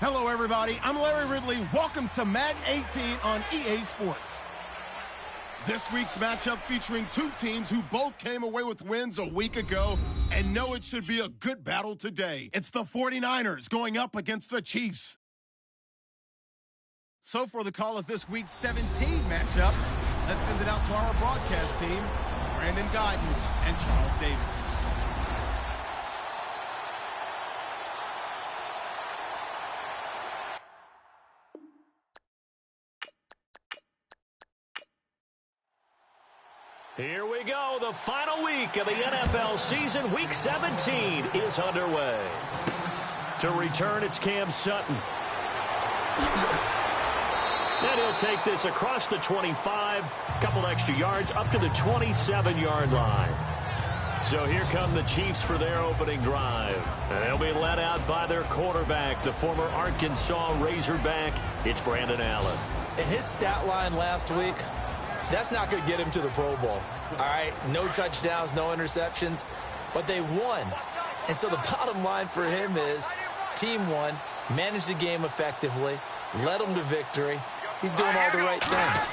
Hello, everybody. I'm Larry Ridley. Welcome to Madden 18 on EA Sports. This week's matchup featuring two teams who both came away with wins a week ago and know it should be a good battle today. It's the 49ers going up against the Chiefs. So for the call of this week's 17 matchup, let's send it out to our broadcast team, Brandon Guyton and Charles Davis. Here we go. The final week of the NFL season. Week 17 is underway. To return, it's Cam Sutton. And he'll take this across the 25, couple extra yards, up to the 27-yard line. So here come the Chiefs for their opening drive. And they'll be led out by their quarterback, the former Arkansas Razorback. It's Brandon Allen. In his stat line last week, that's not going to get him to the Pro Bowl. All right, no touchdowns, no interceptions, but they won. And so the bottom line for him is team won, managed the game effectively, led them to victory. He's doing all the right things.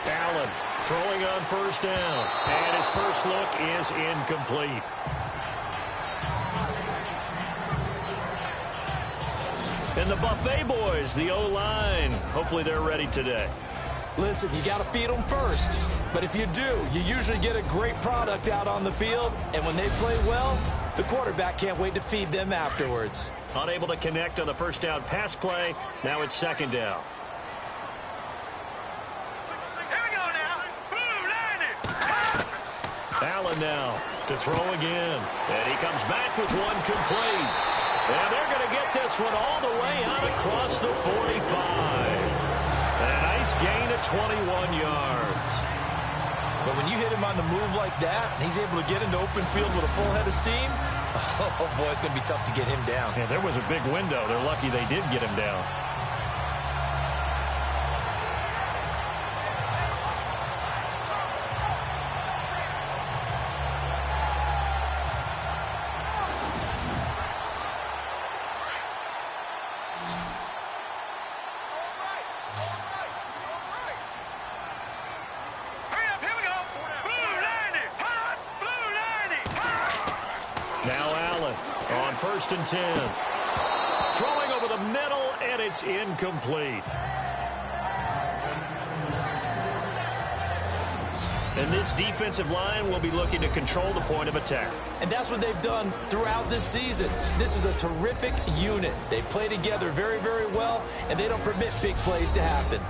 Allen throwing on first down, and his first look is incomplete. And the Buffet boys, the O-line, hopefully they're ready today. Listen, you got to feed them first. But if you do, you usually get a great product out on the field. And when they play well, the quarterback can't wait to feed them afterwards. Unable to connect on the first down pass play. Now it's second down. Here we go now. Allen now to throw again. And he comes back with one complete. And they're going to get this one all the way out across the 45. A nice gain of 21 yards. But when you hit him on the move like that, and he's able to get into open field with a full head of steam, oh, boy, it's going to be tough to get him down. Yeah, there was a big window. They're lucky they did get him down. Now Allen on 1st and 10. Throwing over the middle, and it's incomplete. And this defensive line will be looking to control the point of attack. And that's what they've done throughout this season. This is a terrific unit. They play together very, very well, and they don't permit big plays to happen.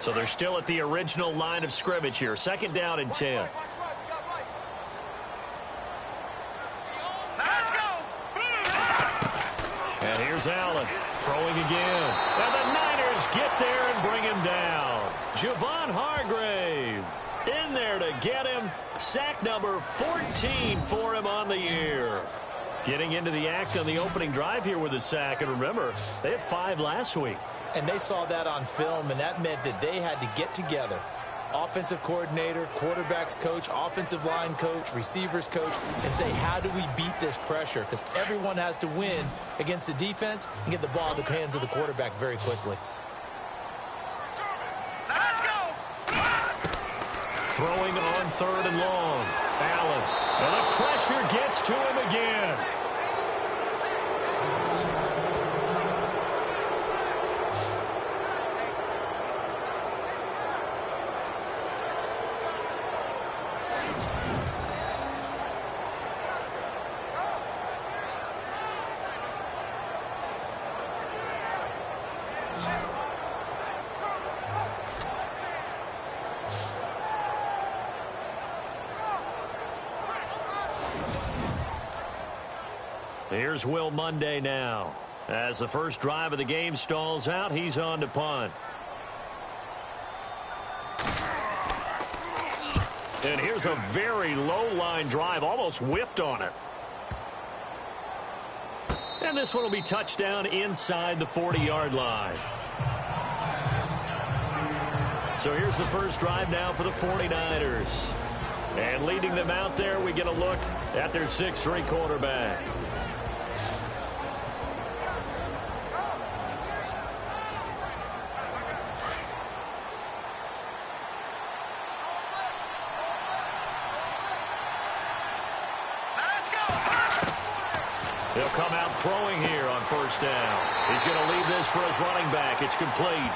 So they're still at the original line of scrimmage here. 2nd down and 10. Let's go. And here's Allen throwing again. And the Niners get there and bring him down. Javon Hargrave in there to get him. Sack number 14 for him on the year. Getting into the act on the opening drive here with a sack. And remember, they had 5 last week. And they saw that on film, and that meant that they had to get together. Offensive coordinator, quarterbacks coach, offensive line coach, receivers coach, and say, how do we beat this pressure? Because everyone has to win against the defense and get the ball in the hands of the quarterback very quickly. Let's go. Throwing on 3rd and long. Allen. And the pressure gets to him again. Here's Will Monday now. As the first drive of the game stalls out, he's on to punt. And here's a very low line drive, almost whiffed on it. And this one will be touchdown inside the 40-yard line. So here's the first drive now for the 49ers. And leading them out there, we get a look at their 6'3" quarterback. He'll come out throwing here on first down. He's going to leave this for his running back. It's complete.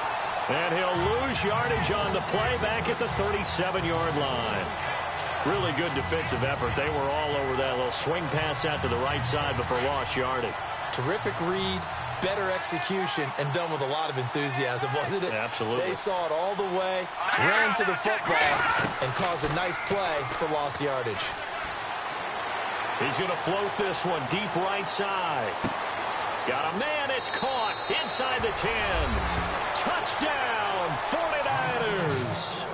And he'll lose yardage on the play back at the 37-yard line. Really good defensive effort. They were all over that little swing pass out to the right side before lost yardage. Terrific read, better execution, and done with a lot of enthusiasm, wasn't it? Absolutely. They saw it all the way, ran to the football, and caused a nice play for lost yardage. He's going to float this one deep right side. Got a man. It's caught inside the 10. Touchdown, 49ers.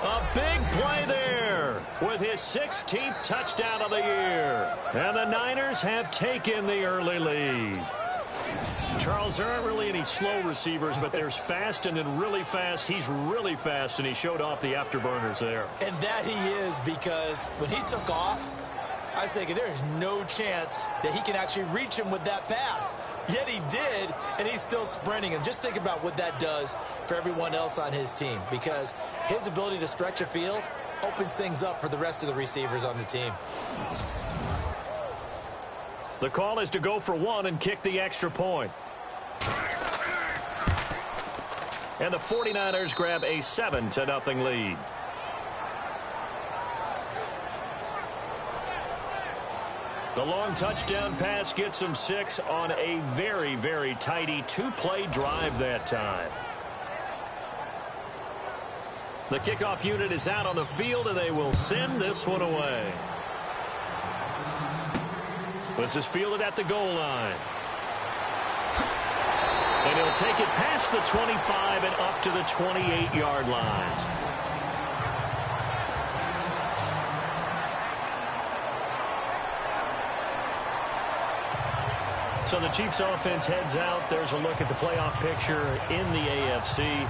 A big play there with his 16th touchdown of the year. And the Niners have taken the early lead. Charles, there aren't really any slow receivers, but there's fast and then really fast. He's really fast, and he showed off the afterburners there. And that he is, because when he took off, I was thinking there's no chance that he can actually reach him with that pass. Yet he did, and he's still sprinting. And just think about what that does for everyone else on his team, because his ability to stretch a field opens things up for the rest of the receivers on the team. The call is to go for one and kick the extra point. And the 49ers grab a 7-0 lead. The long touchdown pass gets them 6 on a very, very tidy 2-play drive that time. The kickoff unit is out on the field, and they will send this one away. This is fielded at the goal line. And he'll take it past the 25 and up to the 28-yard line. So the Chiefs offense heads out. There's a look at the playoff picture in the AFC.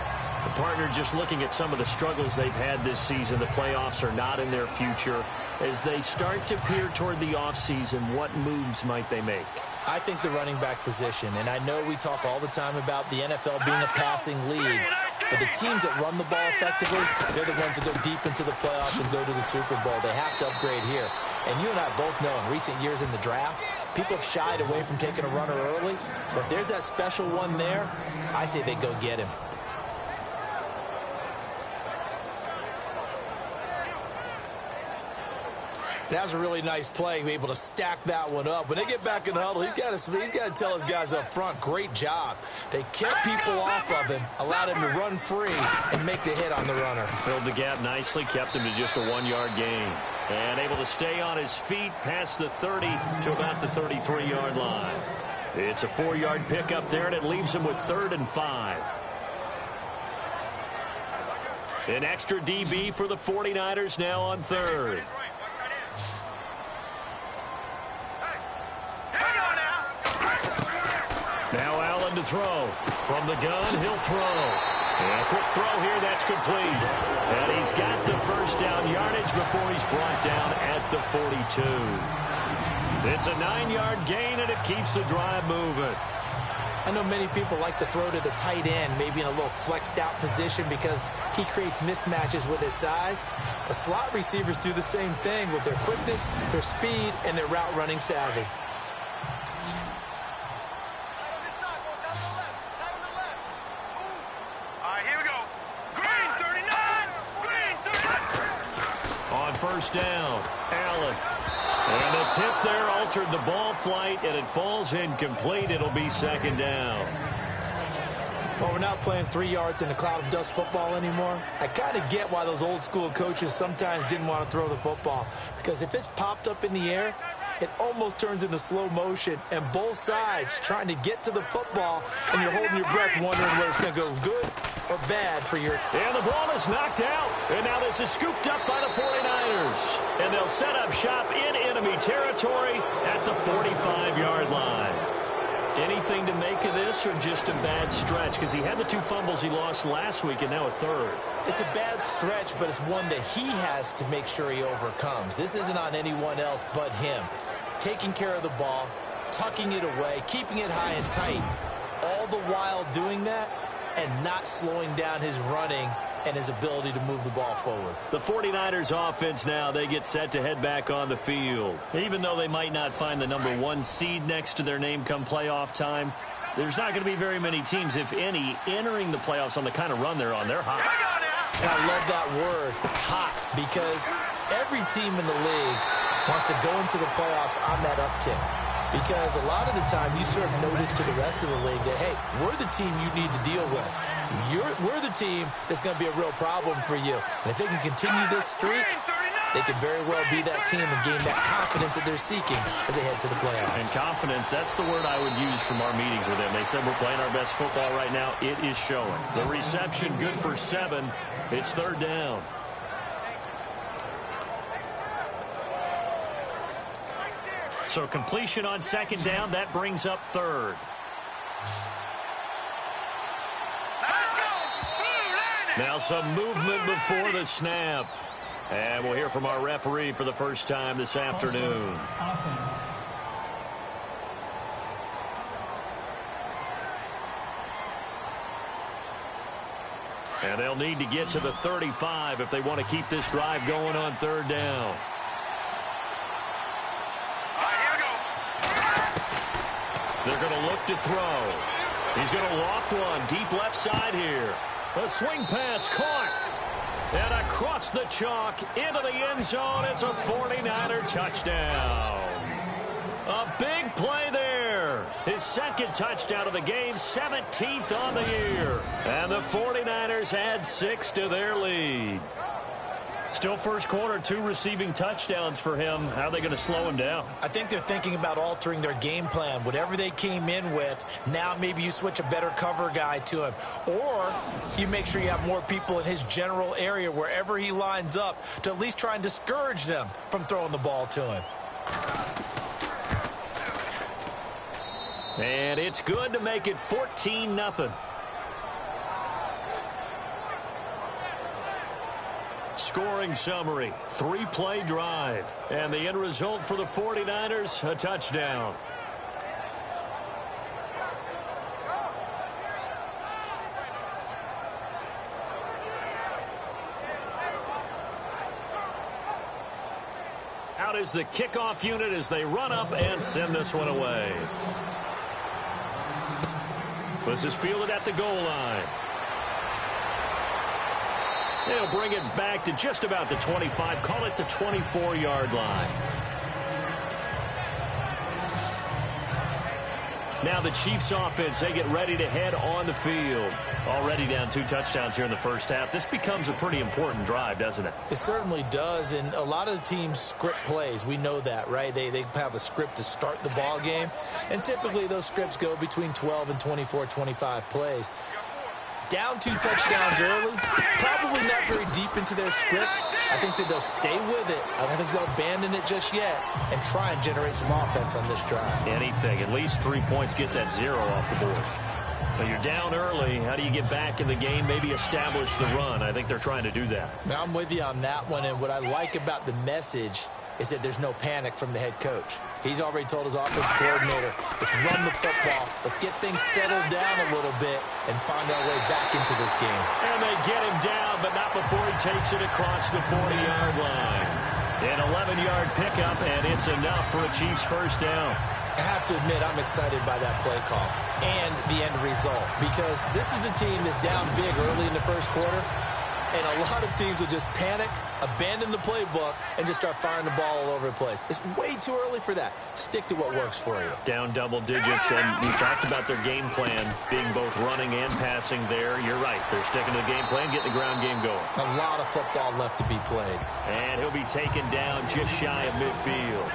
The partner just looking at some of the struggles they've had this season. The playoffs are not in their future. As they start to peer toward the offseason, what moves might they make? I think the running back position, and I know we talk all the time about the NFL being a passing league, but the teams that run the ball effectively, they're the ones that go deep into the playoffs and go to the Super Bowl. They have to upgrade here. And you and I both know in recent years in the draft, people have shied away from taking a runner early, but if there's that special one there, I say they go get him. That was a really nice play, able to stack that one up. When they get back in the huddle, he's got to tell his guys up front, great job. They kept people off of him, allowed him to run free and make the hit on the runner. Filled the gap nicely, kept him to just a 1-yard gain. And able to stay on his feet past the 30 to about the 33-yard line. It's a 4-yard pickup there, and it leaves him with 3rd and 5. An extra DB for the 49ers now on 3rd. Now Allen to throw. From the gun, he'll throw. And a quick throw here, that's complete. And he's got the first down yardage before he's brought down at the 42. It's a 9-yard gain, and it keeps the drive moving. I know many people like to throw to the tight end, maybe in a little flexed out position because he creates mismatches with his size. But slot receivers do the same thing with their quickness, their speed, and their route running savvy. All right, here we go. Green 39. Green 39. On first down, Allen. And the tip there altered the ball flight, and it falls incomplete. It'll be second down. Well, we're not playing 3 yards in a cloud of dust football anymore. I kind of get why those old school coaches sometimes didn't want to throw the football. Because if it's popped up in the air, it almost turns into slow motion. And both sides trying to get to the football, and you're holding your breath wondering whether it's going to go good or bad for your... And the ball is knocked out. And now this is scooped up by the 49ers. And they'll set up shop in enemy territory at the 45-yard line. Anything to make of this or just a bad stretch? Because he had the 2 fumbles he lost last week and now a third. It's a bad stretch, but it's one that he has to make sure he overcomes. This isn't on anyone else but him. Taking care of the ball, tucking it away, keeping it high and tight. All the while doing that and not slowing down his running and his ability to move the ball forward. The 49ers offense now, they get set to head back on the field. Even though they might not find the #1 seed next to their name come playoff time, there's not going to be very many teams, if any, entering the playoffs on the kind of run they're on. They're hot. And I love that word, hot, because every team in the league wants to go into the playoffs on that uptick. Because a lot of the time you serve notice to the rest of the league that, hey, we're the team you need to deal with. We're the team that's going to be a real problem for you. And if they can continue this streak, they could very well be that team and gain that confidence that they're seeking as they head to the playoffs. And confidence, that's the word I would use from our meetings with them. They said we're playing our best football right now. It is showing. The reception good for 7. It's third down. So completion on second down, that brings up third. Now some movement before the snap. And we'll hear from our referee for the first time this afternoon. Offense. And they'll need to get to the 35 if they want to keep this drive going on third down. They're going to look to throw. He's going to loft one deep left side here. A swing pass caught. And across the chalk into the end zone. It's a 49er touchdown. A big play there. His second touchdown of the game, 17th on the year. And the 49ers add 6 to their lead. Still first quarter, 2 receiving touchdowns for him. How are they going to slow him down? I think they're thinking about altering their game plan. Whatever they came in with, now maybe you switch a better cover guy to him. Or you make sure you have more people in his general area wherever he lines up to at least try and discourage them from throwing the ball to him. And it's good to make it 14-0. Scoring summary, 3-play drive. And the end result for the 49ers, a touchdown. Out is the kickoff unit as they run up and send this one away. This is fielded at the goal line. They'll bring it back to just about the 25. Call it the 24-yard line. Now the Chiefs offense, they get ready to head on the field. Already down 2 touchdowns here in the first half. This becomes a pretty important drive, doesn't it? It certainly does, and a lot of the teams script plays. We know that, right? They have a script to start the ball game, and typically those scripts go between 12 and 24, 25 plays. Down 2 touchdowns early, probably not very deep into their script. I think that they'll stay with it. I don't think they'll abandon it just yet and try and generate some offense on this drive. Anything, at least 3 points, get that 0 off the board. Well, you're down early. How do you get back in the game, maybe establish the run? I think they're trying to do that. Now I'm with you on that one, and what I like about the message is that there's no panic from the head coach. He's already told his offensive coordinator, let's run the football, let's get things settled down a little bit and find our way back into this game. And they get him down, but not before he takes it across the 40-yard line. An 11-yard pickup, and it's enough for a Chiefs first down. I have to admit, I'm excited by that play call and the end result because this is a team that's down big early in the first quarter, and a lot of teams will just panic, abandon the playbook, and just start firing the ball all over the place. It's way too early for that. Stick to what works for you. Down double digits, and we talked about their game plan being both running and passing there. You're right. They're sticking to the game plan, getting the ground game going. A lot of football left to be played. And he'll be taken down just shy of midfield.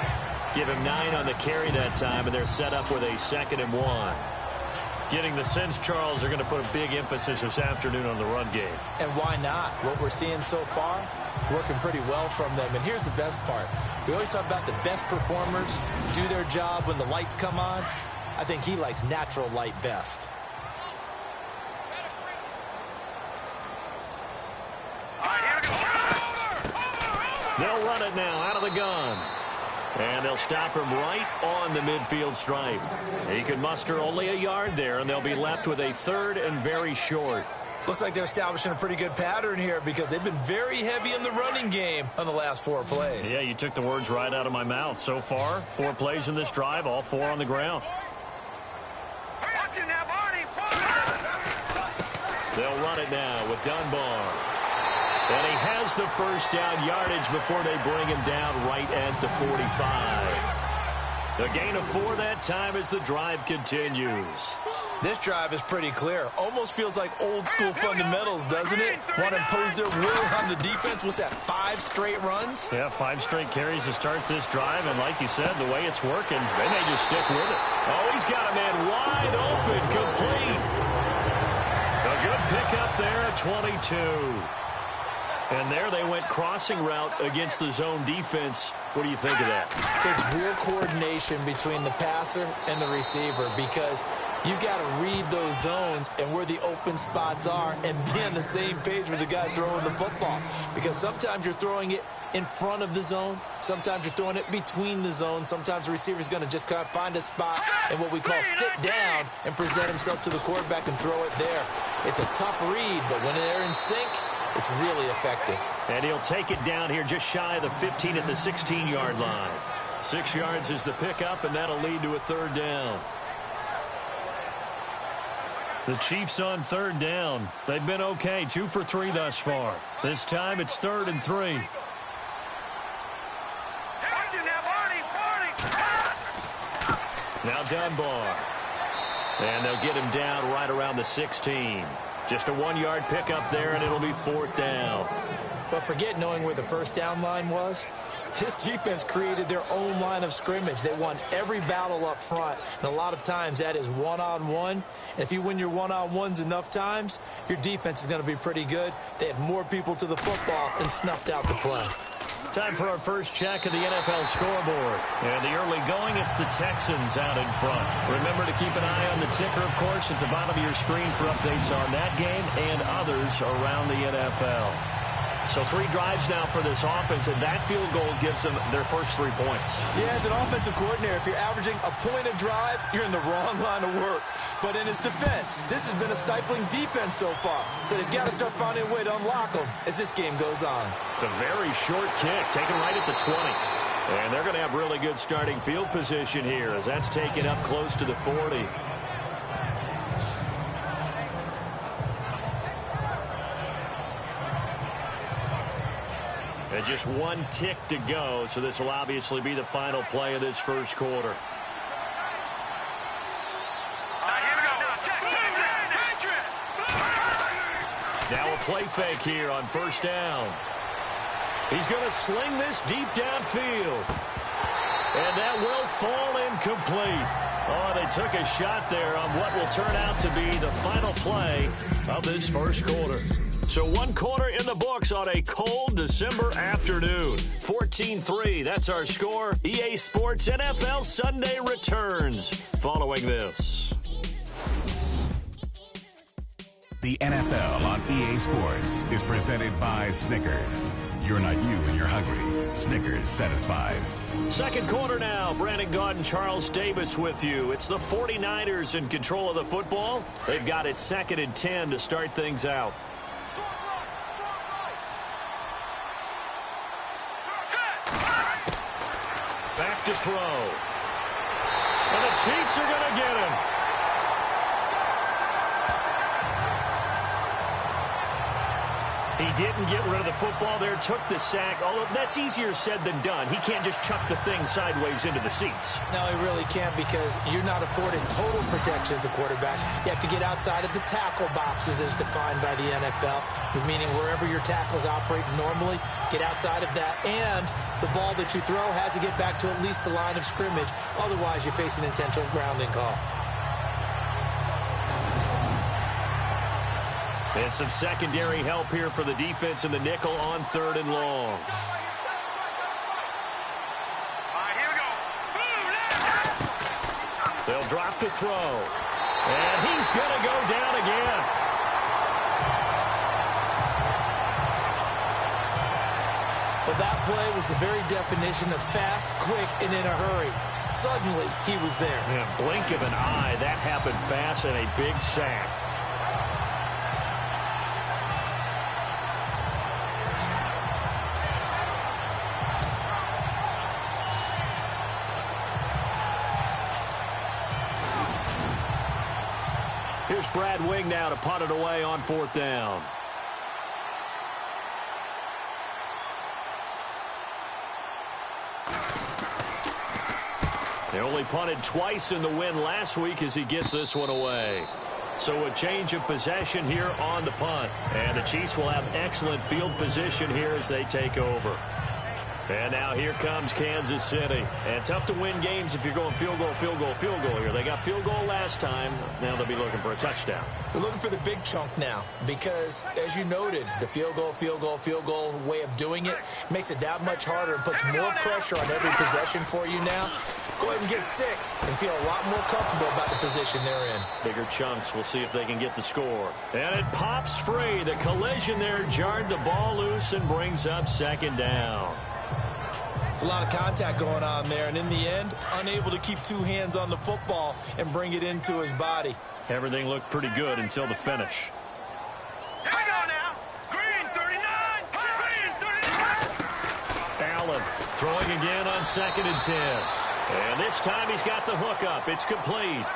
Give him 9 on the carry that time, and they're set up with a 2nd and 1. Getting the sense, Charles, are going to put a big emphasis this afternoon on the run game. And why not? What we're seeing so far, working pretty well from them. And here's the best part. We always talk about the best performers do their job when the lights come on. I think he likes natural light best. They'll run it now out of the gun. And they'll stop him right on the midfield stripe. He can muster only a yard there, and they'll be left with a 3rd and very short. Looks like they're establishing a pretty good pattern here because they've been very heavy in the running game on the last 4 plays. Yeah, you took the words right out of my mouth. So far, 4 plays in this drive, all 4 on the ground. They'll run it now with Dunbar. And he has the first down yardage before they bring him down right at the 45. A gain of 4 that time as the drive continues. This drive is pretty clear. Almost feels like old school fundamentals, doesn't it? Want to impose their will on the defense. What's that, 5 straight runs? Yeah, 5 straight carries to start this drive. And like you said, the way it's working, they may just stick with it. Oh, he's got a man wide open, complete. A good pickup there at 22. And there they went crossing route against the zone defense. What do you think of that? It takes real coordination between the passer and the receiver because you've got to read those zones and where the open spots are and be on the same page with the guy throwing the football. Because sometimes you're throwing it in front of the zone. Sometimes you're throwing it between the zones. Sometimes the receiver's going to just kind of find a spot and what we call sit down and present himself to the quarterback and throw it there. It's a tough read, but when they're in sync, it's really effective. And he'll take it down here just shy of the 15 at the 16-yard line. 6 yards is the pickup, and that'll lead to a 3rd down. The Chiefs on 3rd down. They've been okay, 2 for 3 thus far. This time it's 3rd and 3. Now Dunbar. And they'll get him down right around the 16. Just a 1-yard pickup there, and it'll be 4th down. But forget knowing where the first down line was. This defense created their own line of scrimmage. They won every battle up front, and a lot of times that is one-on-one. And if you win your one-on-ones enough times, your defense is going to be pretty good. They had more people to the football and snuffed out the play. Time for our first check of the NFL scoreboard. And the early going, it's the Texans out in front. Remember to keep an eye on the ticker, of course, at the bottom of your screen for updates on that game and others around the NFL. So 3 drives now for this offense, and that field goal gives them their first 3 points. Yeah, as an offensive coordinator, if you're averaging a point a drive, you're in the wrong line of work. But in his defense, this has been a stifling defense so far. So they've got to start finding a way to unlock them as this game goes on. It's a very short kick, taken right at the 20. And they're going to have really good starting field position here as that's taken up close to the 40. And just 1 tick to go, so this will obviously be the final play of this first quarter. Now a play fake here on first down. He's going to sling this deep downfield. And that will fall incomplete. Oh, they took a shot there on what will turn out to be the final play of this first quarter. So 1 quarter in the books on a cold December afternoon. 14-3, that's our score. EA Sports NFL Sunday returns following this. The NFL on EA Sports is presented by Snickers. You're not you when you're hungry. Snickers satisfies. Second quarter now. Brandon Gaud and Charles Davis with you. It's the 49ers in control of the football. They've got it 2nd and 10 to start things out. Back to throw. And the Chiefs are going to get him. He didn't get rid of the football there, took the sack, although that's easier said than done. He can't just chuck the thing sideways into the seats. No, he really can't, because you're not afforded total protection as a quarterback. You have to get outside of the tackle boxes as defined by the NFL, meaning wherever your tackles operate normally, get outside of that, and the ball that you throw has to get back to at least the line of scrimmage. Otherwise, you're facing intentional grounding call. And some secondary help here for the defense in the nickel on 3rd and long. All right, here we go. They'll drop the throw. And he's going to go down again. Well, that play was the very definition of fast, quick, and in a hurry. Suddenly, he was there. Yeah, blink of an eye. That happened fast and a big sack. Here's Brad Wing now to punt it away on 4th down. They only punted twice in the win last week as he gets this one away. So a change of possession here on the punt. And the Chiefs will have excellent field position here as they take over. And now here comes Kansas City. And tough to win games if you're going field goal, field goal, field goal here. They got field goal last time. Now they'll be looking for a touchdown. They're looking for the big chunk now because, as you noted, the field goal way of doing it makes it that much harder and puts more pressure on every possession for you now. Go ahead and get 6 and feel a lot more comfortable about the position they're in. Bigger chunks. We'll see if they can get the score. And it pops free. The collision there jarred the ball loose and brings up 2nd down. It's a lot of contact going on there, and in the end, unable to keep 2 hands on the football and bring it into his body. Everything looked pretty good until the finish. Here we go now. Green 39. Green 39. Allen throwing again on 2nd and 10. And this time he's got the hook up. It's complete.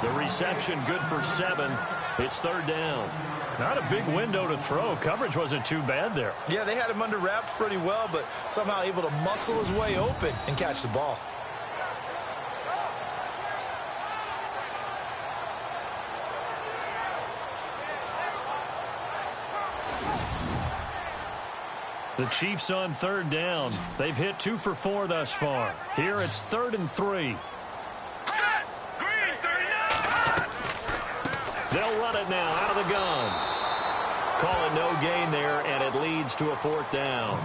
The reception good for 7. It's 3rd down. Not a big window to throw. Coverage wasn't too bad there. Yeah, they had him under wraps pretty well, but somehow able to muscle his way open and catch the ball. The Chiefs on 3rd down. They've hit 2 for 4 thus far. Here it's 3rd and 3. Set. Green 39. They'll run it now out of the gun. Call it no gain there, and it leads to a 4th down.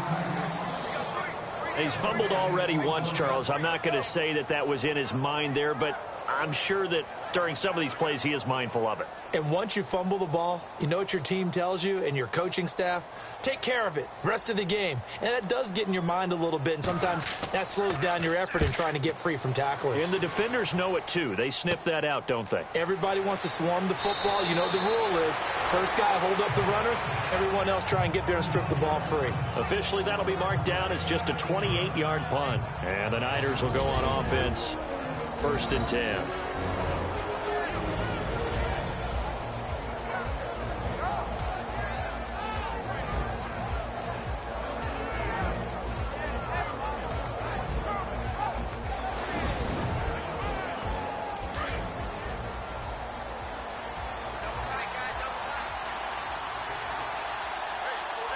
He's fumbled already once, Charles. I'm not going to say that that was in his mind there, but I'm sure that during some of these plays he is mindful of it. And once you fumble the ball, you know what your team tells you and your coaching staff? Take care of it. Rest of the game. And that does get in your mind a little bit, and sometimes that slows down your effort in trying to get free from tacklers. And the defenders know it, too. They sniff that out, don't they? Everybody wants to swarm the football. You know the rule is first guy hold up the runner, everyone else try and get there and strip the ball free. Officially, that'll be marked down as just a 28-yard punt. And the Niners will go on offense. 1st and 10.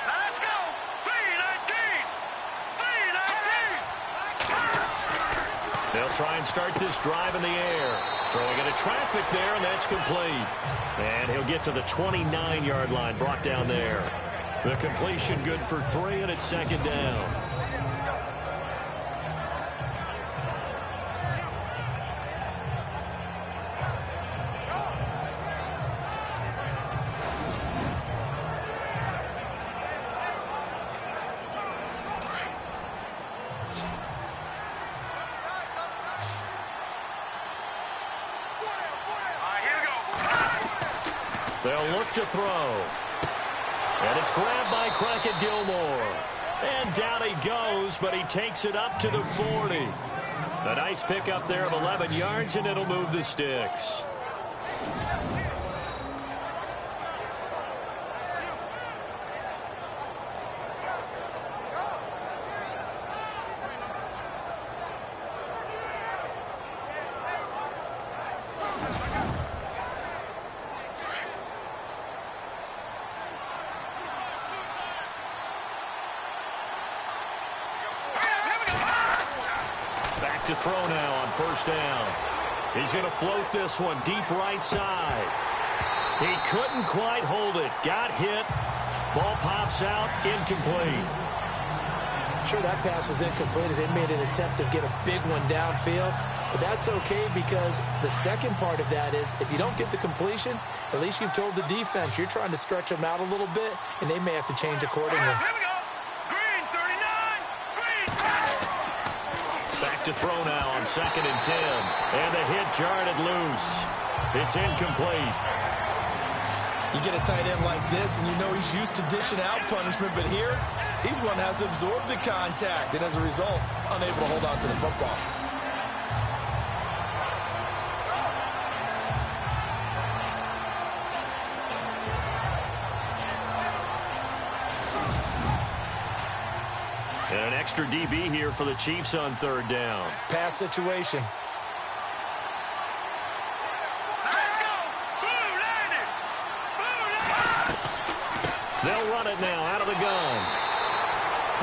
Let's go. 319. 319. They'll try and start this drive in the air. Throwing into traffic there, and that's complete. And he'll get to the 29-yard line, brought down there. The completion good for 3, and it's 2nd down. They'll look to throw. And it's grabbed by Crockett Gilmore. And down he goes, but he takes it up to the 40. A nice pickup there of 11 yards, and it'll move the sticks. Back to throw now on first down. He's going to float this one deep right side. He couldn't quite hold it. Got hit. Ball pops out. Incomplete. Sure, that pass was incomplete as they made an attempt to get a big one downfield. But that's okay because the second part of that is if you don't get the completion, at least you've told the defense you're trying to stretch them out a little bit, and they may have to change accordingly. Here we go. Green 39. Green. Back to throw now on 2nd and 10. And the hit jarred it loose. It's incomplete. You get a tight end like this, and you know he's used to dishing out punishment, but here, he's one that has to absorb the contact, and as a result, unable to hold on to the football. And an extra DB here for the Chiefs on 3rd down. Pass situation. Let's go. Blue landed. Blue landed. They'll run it now out of the gun.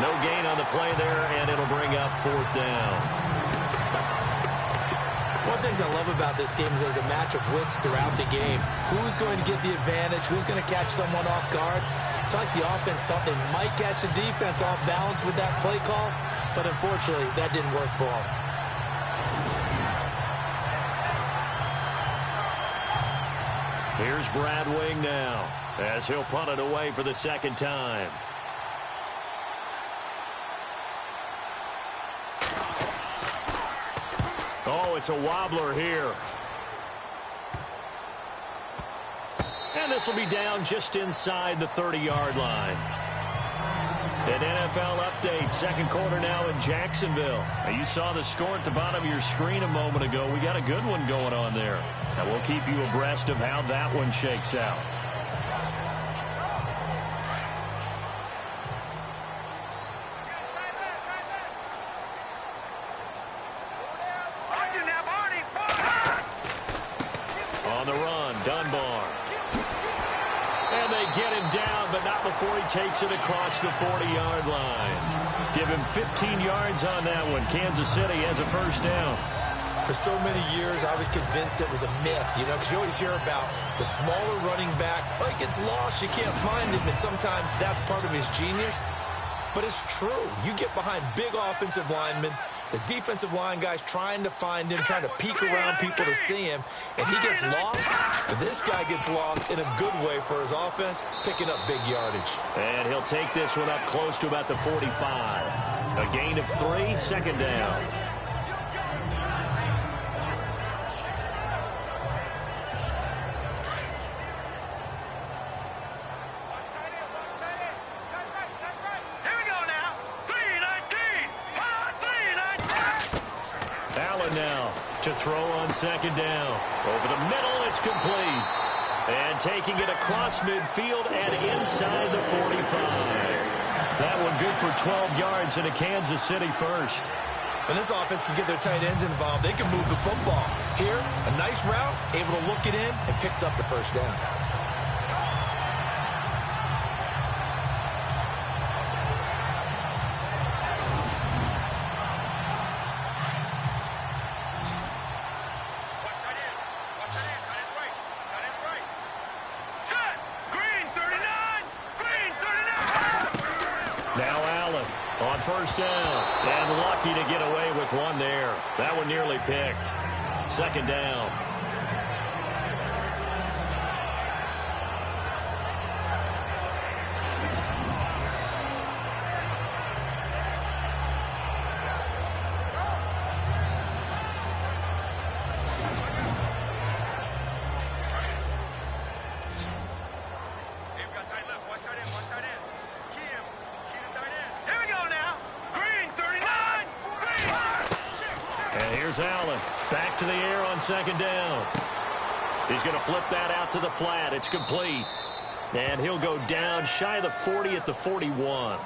No gain on the play there, and it'll bring up 4th down. One of the things I love about this game is there's a match of wits throughout the game. Who's going to get the advantage? Who's going to catch someone off guard? I feel like the offense thought they might catch the defense off balance with that play call, but unfortunately, that didn't work for them. Here's Brad Wing now as he'll punt it away for the 2nd time. Oh, it's a wobbler here. And this will be down just inside the 30-yard line. An NFL update, 2nd quarter now in Jacksonville. Now, you saw the score at the bottom of your screen a moment ago. We got a good one going on there. Now, we'll keep you abreast of how that one shakes out. Watching that, Barney. On the run, Dunbar. And they get him down, but not before he takes it across the 40-yard line. Give him 15 yards on that one. Kansas City has a 1st down. For so many years, I was convinced it was a myth, you know, because you always hear about the smaller running back. Oh, he gets lost, you can't find him, and sometimes that's part of his genius. But it's true. You get behind big offensive linemen, the defensive line guys trying to find him, trying to peek around people to see him, and he gets lost. But this guy gets lost in a good way for his offense, picking up big yardage. And he'll take this one up close to about the 45. A gain of 3, 2nd down. Here we go now. 319. 319. Allen now to throw on 2nd down. Over the middle, it's complete. And taking it across midfield and inside the 45. That one good for 12 yards and a Kansas City 1st. When this offense can get their tight ends involved, they can move the football. Here, a nice route, able to look it in, and picks up the 1st down. Set. Green 39. Green 39. Now Allen on 1st down. And lucky to get away with one there. That one nearly picked. 2nd down. Allen. Back to the air on second down. He's going to flip that out to the flat. It's complete. And he'll go down shy of the 40 at the 41.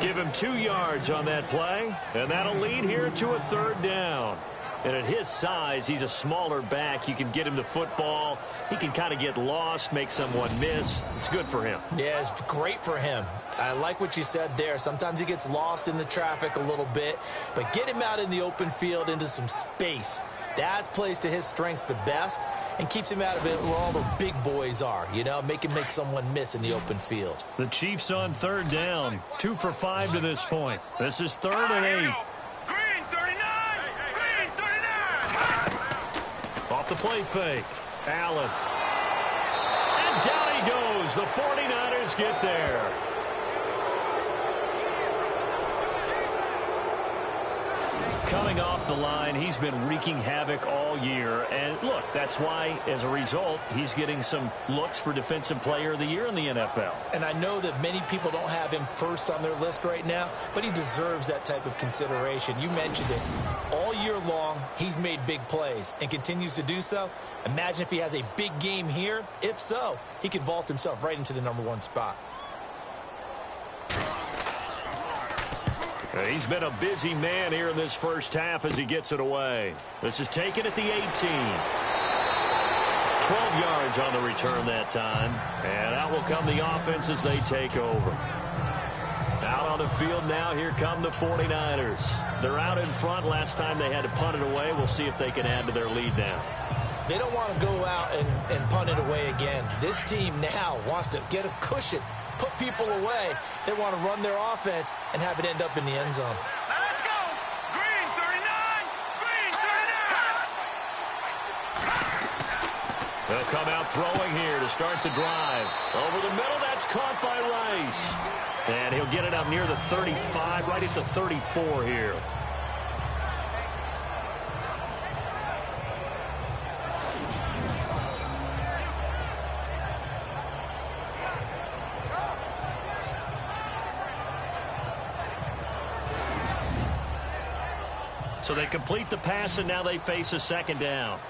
Give him 2 yards on that play, and that'll lead here to a third down. And at his size, he's a smaller back. You can get him the football. He can kind of get lost, make someone miss. It's good for him. Yeah, it's great for him. I like what you said there. Sometimes he gets lost in the traffic a little bit, but get him out in the open field into some space. That plays to his strengths the best and keeps him out of it where all the big boys are, you know, make someone miss in the open field. The Chiefs on third down, 2 for 5 to this point. This is 3rd and 8. Green 39! Green 39! Off the play fake. Allen. And down he goes. The 49ers get there. Coming off the line, he's been wreaking havoc all year. And look, that's why, as a result, he's getting some looks for Defensive Player of the Year in the NFL. And I know that many people don't have him first on their list right now, but he deserves that type of consideration. You mentioned it. All year long, he's made big plays and continues to do so. Imagine if he has a big game here. If so, he could vault himself right into the #1 spot. He's been a busy man here in this first half as he gets it away. This is taken at the 18. 12 yards on the return that time. And out will come the offense as they take over. Out on the field now, here come the 49ers. They're out in front. Last time they had to punt it away. We'll see if they can add to their lead now. They don't want to go out and punt it away again. This team now wants to get a cushion, put people away. They want to run their offense and have it end up in the end zone. Now let's go! Green 39! Green 39! They'll come out throwing here to start the drive. Over the middle, that's caught by Rice. And he'll get it up near the 35, right at the 34 here. So they complete the pass, and now they face a second down.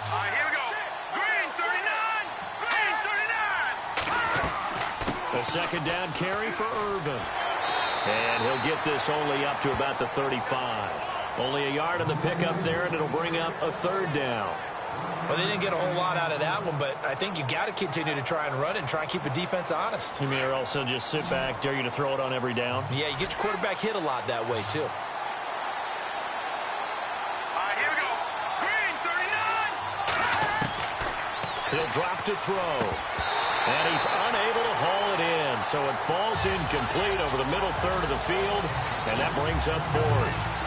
Here we go. Green 39! Green 39! A second down carry for Irvin. And he'll get this only up to about the 35. Only a yard on the pickup there, and it'll bring up a third down. Well, they didn't get a whole lot out of that one, but I think you've got to continue to try and run it and try and keep the defense honest. You mean or else just sit back, dare you to throw it on every down? Yeah, you get your quarterback hit a lot that way, too. Here we go. Green 39! He'll drop to throw. And he's unable to haul it in, so it falls incomplete over the middle third of the field, and that brings up 4th.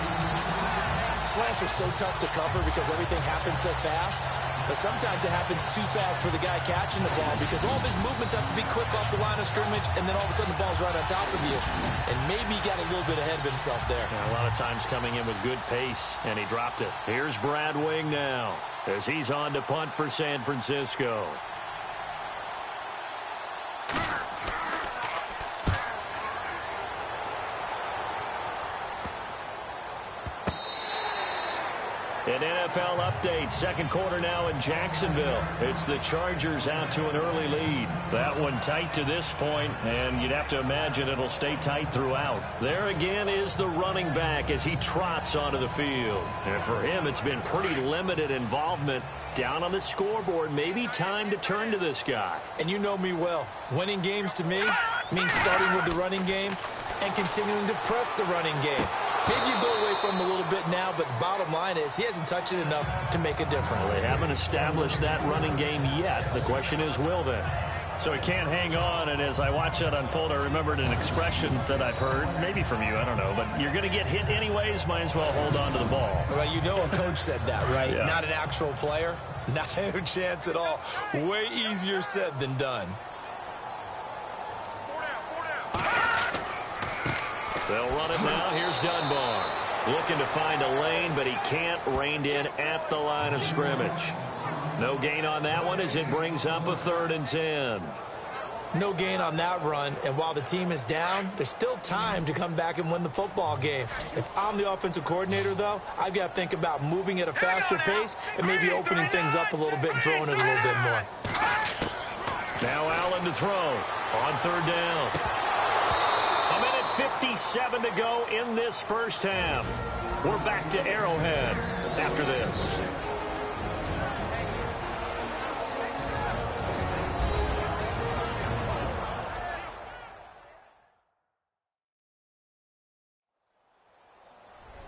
Slants are so tough to cover because everything happens so fast. But sometimes it happens too fast for the guy catching the ball because all of his movements have to be quick off the line of scrimmage, and then all of a sudden the ball's right on top of you. And maybe he got a little bit ahead of himself there. Yeah, a lot of times coming in with good pace, and he dropped it. Here's Brad Wing now as he's on to punt for San Francisco. An NFL update, second quarter now in Jacksonville. It's the Chargers out to an early lead. That one tight to this point, and you'd have to imagine it'll stay tight throughout. There again is the running back as he trots onto the field. And for him, it's been pretty limited involvement. Down on the scoreboard, maybe time to turn to this guy. And you know me well. Winning games to me means starting with the running game and continuing to press the running game. Maybe you go away from him a little bit now, but the bottom line is he hasn't touched it enough to make a difference. Well, they haven't established that running game yet. The question is, will they? So he can't hang on, and as I watch that unfold, I remembered an expression that I've heard, maybe from you, I don't know, but you're going to get hit anyways, might as well hold on to the ball. Well, you know a coach said that, right? Yeah. Not an actual player. Not a chance at all. Way easier said than done. They'll run it now. Here's Dunbar. Looking to find a lane, but he can't. Reined in at the line of scrimmage. No gain on that one as it brings up a 3rd and 10. No gain on that run, and while the team is down, there's still time to come back and win the football game. If I'm the offensive coordinator, though, I've got to think about moving at a faster pace and maybe opening things up a little bit and throwing it a little bit more. Now Allen to throw on third down. 1:57 to go in this first half. We're back to Arrowhead after this.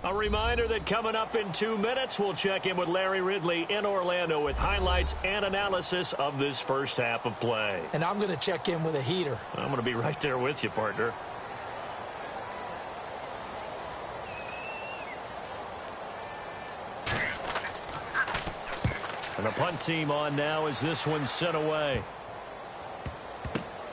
A reminder that coming up in 2 minutes, we'll check in with Larry Ridley in Orlando with highlights and analysis of this first half of play. And I'm going to check in with a heater. I'm going to be right there with you, partner. And the punt team on now as this one's sent away.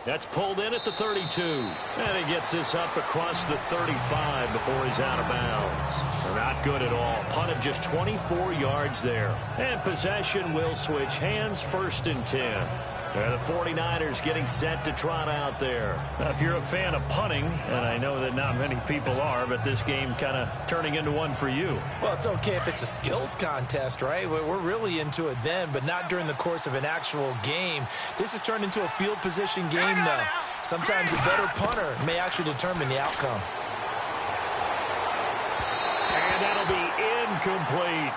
That's pulled in at the 32. And he gets this up across the 35 before he's out of bounds. Not good at all. Punt of just 24 yards there. And possession will switch hands, 1st and 10. And the 49ers getting set to trot out there. Now, if you're a fan of punting, and I know that not many people are, but this game kind of turning into one for you. Well, it's okay if it's a skills contest, right? We're really into it then, but not during the course of an actual game. This has turned into a field position game, though. Sometimes a better punter may actually determine the outcome. And that'll be incomplete.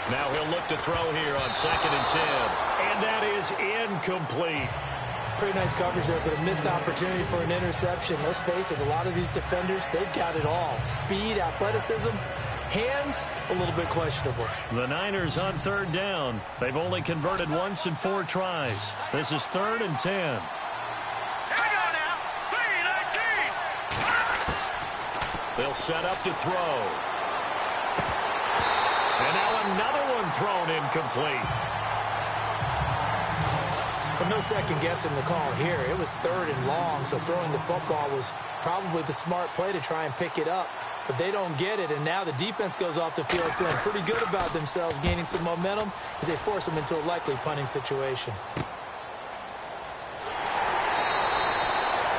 Now he'll look to throw here on 2nd and 10. And that is incomplete. Pretty nice coverage there, but a missed opportunity for an interception. Let's face it, a lot of these defenders, they've got it all. Speed, athleticism, hands, a little bit questionable. The Niners on 3rd down. They've only converted once in 4 tries. This is 3rd and 10. Here we go now. 3-19. They'll set up to throw. And now another one thrown incomplete. But no second guessing the call here. It was 3rd and long, so throwing the football was probably the smart play to try and pick it up. But they don't get it, and now the defense goes off the field feeling pretty good about themselves, gaining some momentum as they force them into a likely punting situation.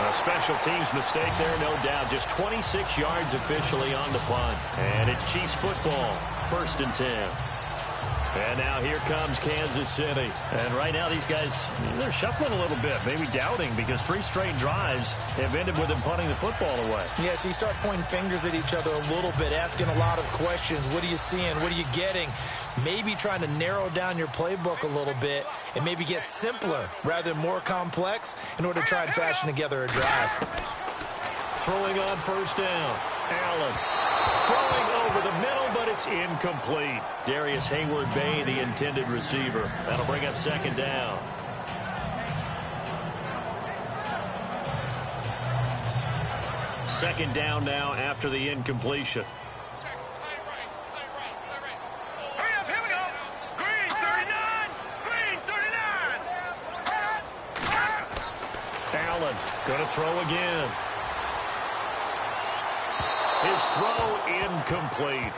A special teams mistake there, no doubt. Just 26 yards officially on the punt. And it's Chiefs football, 1st and 10. And now here comes Kansas City. And right now these guys, they're shuffling a little bit, maybe doubting, because 3 straight drives have ended with them punting the football away. Yeah, so you start pointing fingers at each other a little bit, asking a lot of questions. What are you seeing? What are you getting? Maybe trying to narrow down your playbook a little bit and maybe get simpler rather than more complex in order to try and fashion together a drive. Throwing on 1st down. Allen throwing over the middle, but it's incomplete. Darius Hayward-Bay, the intended receiver. That'll bring up 2nd down. Second down now after the incompletion. Hurry up, here we go. Green 39. Green 39. Allen going to throw again. His throw incomplete.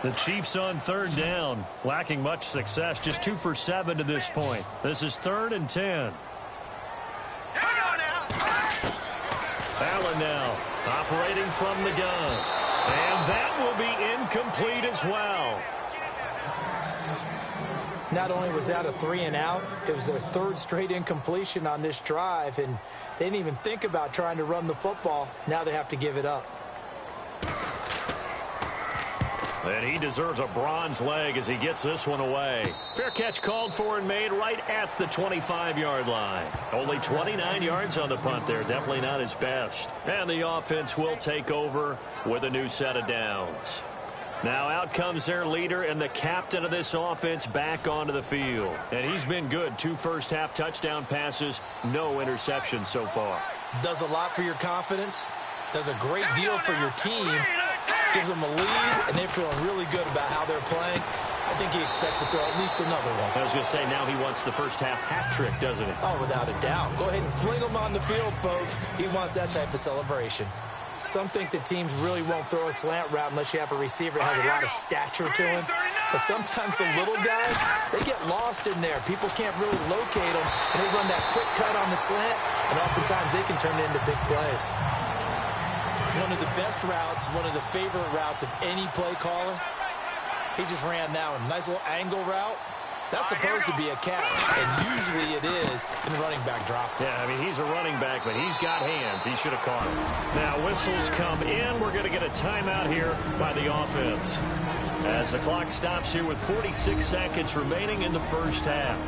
The Chiefs on 3rd down, lacking much success, just 2 for 7 to this point. This is 3rd and 10. Here we go now. Allen now operating from the gun. And that will be incomplete as well. Not only was that a 3 and out, it was their 3rd straight incompletion on this drive, and they didn't even think about trying to run the football. Now they have to give it up. And he deserves a bronze leg as he gets this one away. Fair catch called for and made right at the 25-yard line. Only 29 yards on the punt there. Definitely not his best. And the offense will take over with a new set of downs. Now out comes their leader and the captain of this offense back onto the field. And he's been good. 2 first-half touchdown passes, no interceptions so far. Does a lot for your confidence. Does a great deal for your team. Gives them a lead, and they're feeling really good about how they're playing. I think he expects to throw at least another one. I was going to say, now he wants the first-half hat trick, doesn't he? Oh, without a doubt. Go ahead and fling him on the field, folks. He wants that type of celebration. Some think that teams really won't throw a slant route unless you have a receiver that has a lot of stature to him. But sometimes the little guys, they get lost in there. People can't really locate them, and they run that quick cut on the slant, and oftentimes they can turn it into big plays. One of the best routes, one of the favorite routes of any play caller. He just ran that one. Nice little angle route. That's supposed to be a catch, and usually it is in the running back drop. Yeah, I mean, he's a running back, but he's got hands. He should have caught him. Now, whistles come in. We're going to get a timeout here by the offense as the clock stops here with 46 seconds remaining in the first half.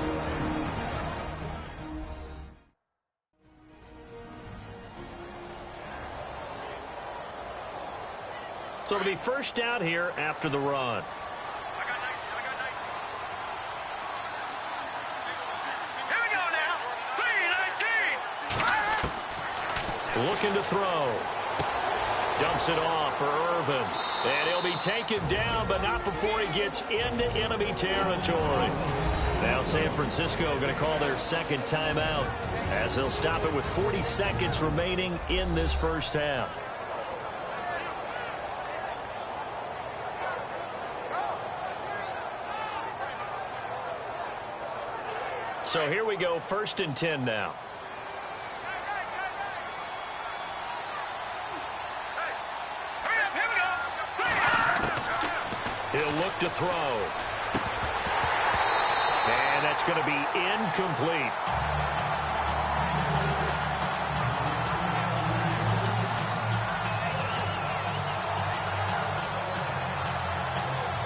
So it'll be first down here after the run. Looking to throw. Dumps it off for Irvin. And he'll be taken down, but not before he gets into enemy territory. Now San Francisco going to call their second timeout as they'll stop it with 40 seconds remaining in this first half. So here we go, 1st and 10 now. He'll look to throw. And that's going to be incomplete.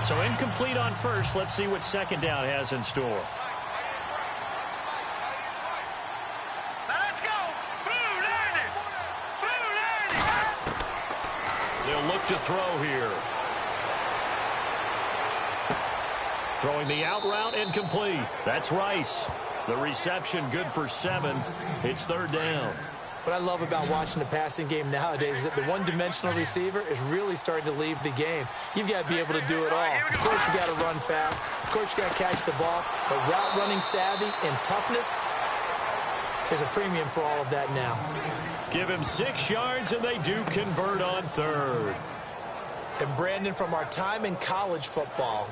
So incomplete on first. Let's see what second down has in store. They'll look to throw here. Throwing the out route, incomplete. That's Rice. The reception good for 7. It's 3rd down. What I love about watching the passing game nowadays is that the one-dimensional receiver is really starting to leave the game. You've got to be able to do it all. Of course, you got to run fast. Of course, you got to catch the ball. But route running savvy and toughness, there's a premium for all of that now. Give him 6 yards, and they do convert on 3rd. And Brandon, from our time in college football,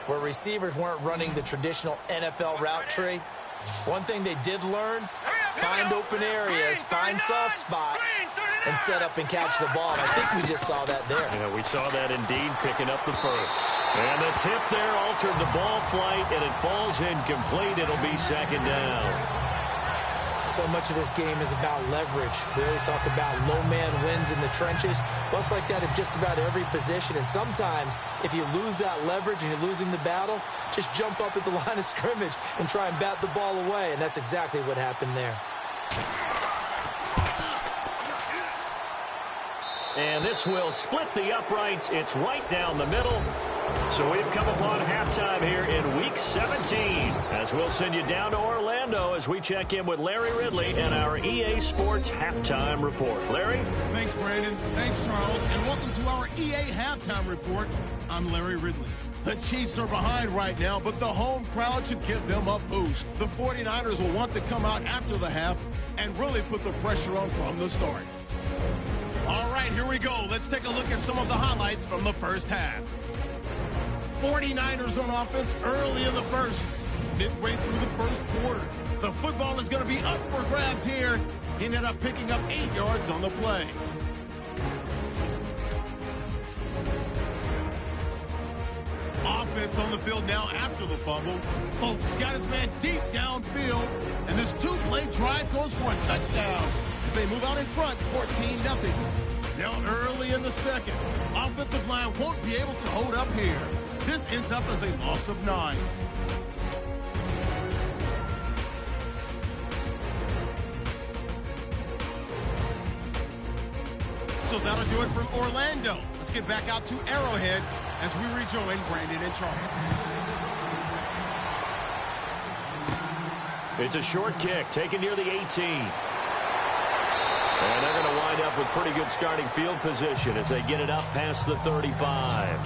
where receivers weren't running the traditional NFL route tree, one thing they did learn, find open areas, find soft spots, and set up and catch the ball. And I think we just saw that there. Yeah, we saw that indeed, picking up the first. And the tip there altered the ball flight, and it falls incomplete. It'll be 2nd down. So much of this game is about leverage. We always talk about low man wins in the trenches. Well, it's like that at just about every position. And sometimes, if you lose that leverage and you're losing the battle, just jump up at the line of scrimmage and try and bat the ball away. And that's exactly what happened there. And this will split the uprights. It's right down the middle. So we've come upon halftime here in Week 17 as we'll send you down to Orlando as we check in with Larry Ridley and our EA Sports Halftime Report. Larry? Thanks, Brandon. Thanks, Charles. And welcome to our EA Halftime Report. I'm Larry Ridley. The Chiefs are behind right now, but the home crowd should give them a boost. The 49ers will want to come out after the half and really put the pressure on from the start. All right, here we go. Let's take a look at some of the highlights from the first half. 49ers on offense early in the first. Midway through the first quarter, the football is going to be up for grabs here. He ended up picking up 8 yards on the play. Offense on the field now after the fumble. Folks got his man deep downfield, and this 2-play drive goes for a touchdown as they move out in front, 14-0. Now early in the second, offensive line won't be able to hold up here. This ends up as a loss of 9. So that'll do it from Orlando. Let's get back out to Arrowhead as we rejoin Brandon and Charles. It's a short kick taken near the 18. And they're going to wind up with pretty good starting field position as they get it up past the 35.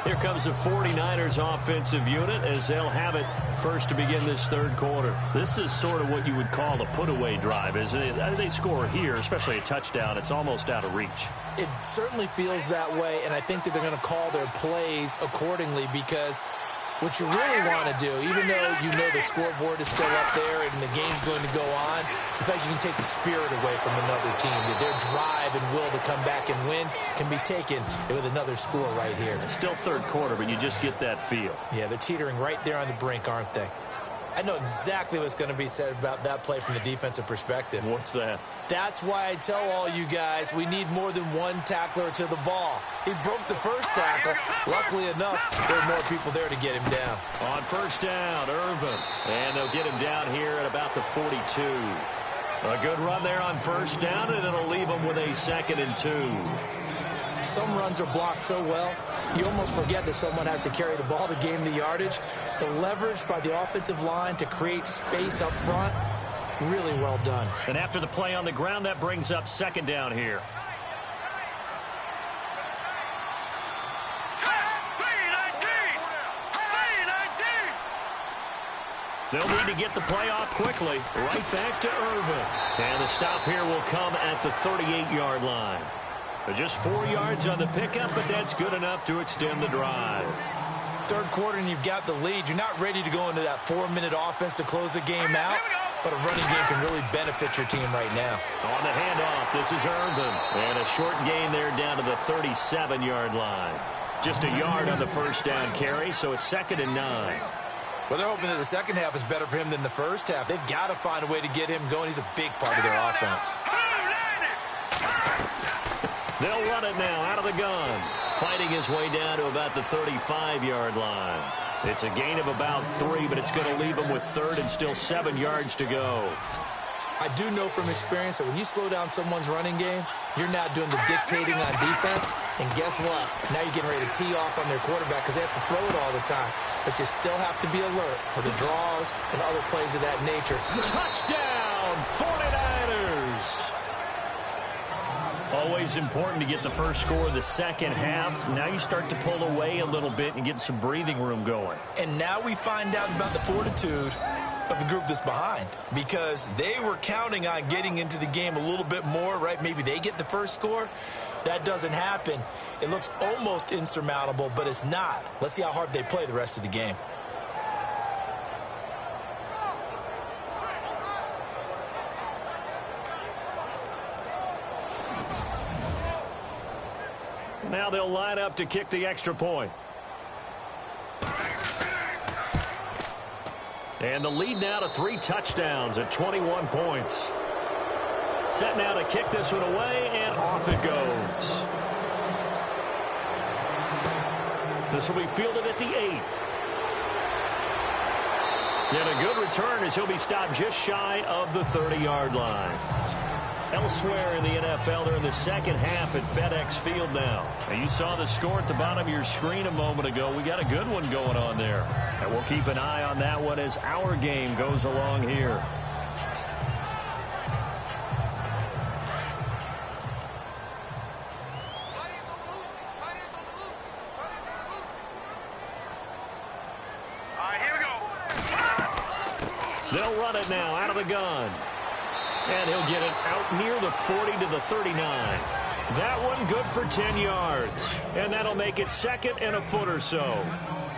Here comes the 49ers offensive unit as they'll have it first to begin this third quarter. This is sort of what you would call a put-away drive. As they score here, especially a touchdown, it's almost out of reach. It certainly feels that way, and I think that they're going to call their plays accordingly because what you really want to do, even though you know the scoreboard is still up there and the game's going to go on, in fact, you can take the spirit away from another team. Their drive and will to come back and win can be taken with another score right here. It's still third quarter, but you just get that feel. Yeah, they're teetering right there on the brink, aren't they? I know exactly what's going to be said about that play from the defensive perspective. What's that? That's why I tell all you guys we need more than one tackler to the ball. He broke the first tackle. Luckily enough, there are more people there to get him down. On first down, Irvin. And they'll get him down here at about the 42. A good run there on first down, and it'll leave him with a 2nd and 2. Some runs are blocked so well, you almost forget that someone has to carry the ball to gain the yardage. The leverage by the offensive line to create space up front, really well done. And after the play on the ground, that brings up 2nd down here. They'll need to get the play off quickly. Right back to Irvin. And the stop here will come at the 38-yard line. Just 4 yards on the pickup, but that's good enough to extend the drive. Third quarter and you've got the lead. You're not ready to go into that 4-minute offense to close the game out, but a running game can really benefit your team right now. On the handoff, this is Irvin. And a short gain there down to the 37-yard line. Just a yard on the first down carry, so it's 2nd and 9. Well, they're hoping that the second half is better for him than the first half. They've got to find a way to get him going. He's a big part of their offense. They'll run it now out of the gun. Fighting his way down to about the 35-yard line. It's a gain of about 3, but it's going to leave him with 3rd and still 7 yards to go. I do know from experience that when you slow down someone's running game, you're not doing the dictating on defense. And guess what? Now you're getting ready to tee off on their quarterback because they have to throw it all the time. But you still have to be alert for the draws and other plays of that nature. Touchdown, 49ers! Always important to get the first score of the second half. Now you start to pull away a little bit and get some breathing room going. And now we find out about the fortitude of the group that's behind, because they were counting on getting into the game a little bit more, right? Maybe they get the first score. That doesn't happen. It looks almost insurmountable, but it's not. Let's see how hard they play the rest of the game. Now they'll line up to kick the extra point. And the lead now to 3 touchdowns at 21 points. Set now to kick this one away, and off it goes. This will be fielded at the 8. And a good return as he'll be stopped just shy of the 30-yard line. Elsewhere in the NFL, they're in the second half at FedEx Field now. And you saw the score at the bottom of your screen a moment ago. We got a good one going on there. And we'll keep an eye on that one as our game goes along here. Here we go. They'll run it now out of the gun. And he'll get it out near the 40 to the 39. That one good for 10 yards. And that'll make it 2nd and a foot or so.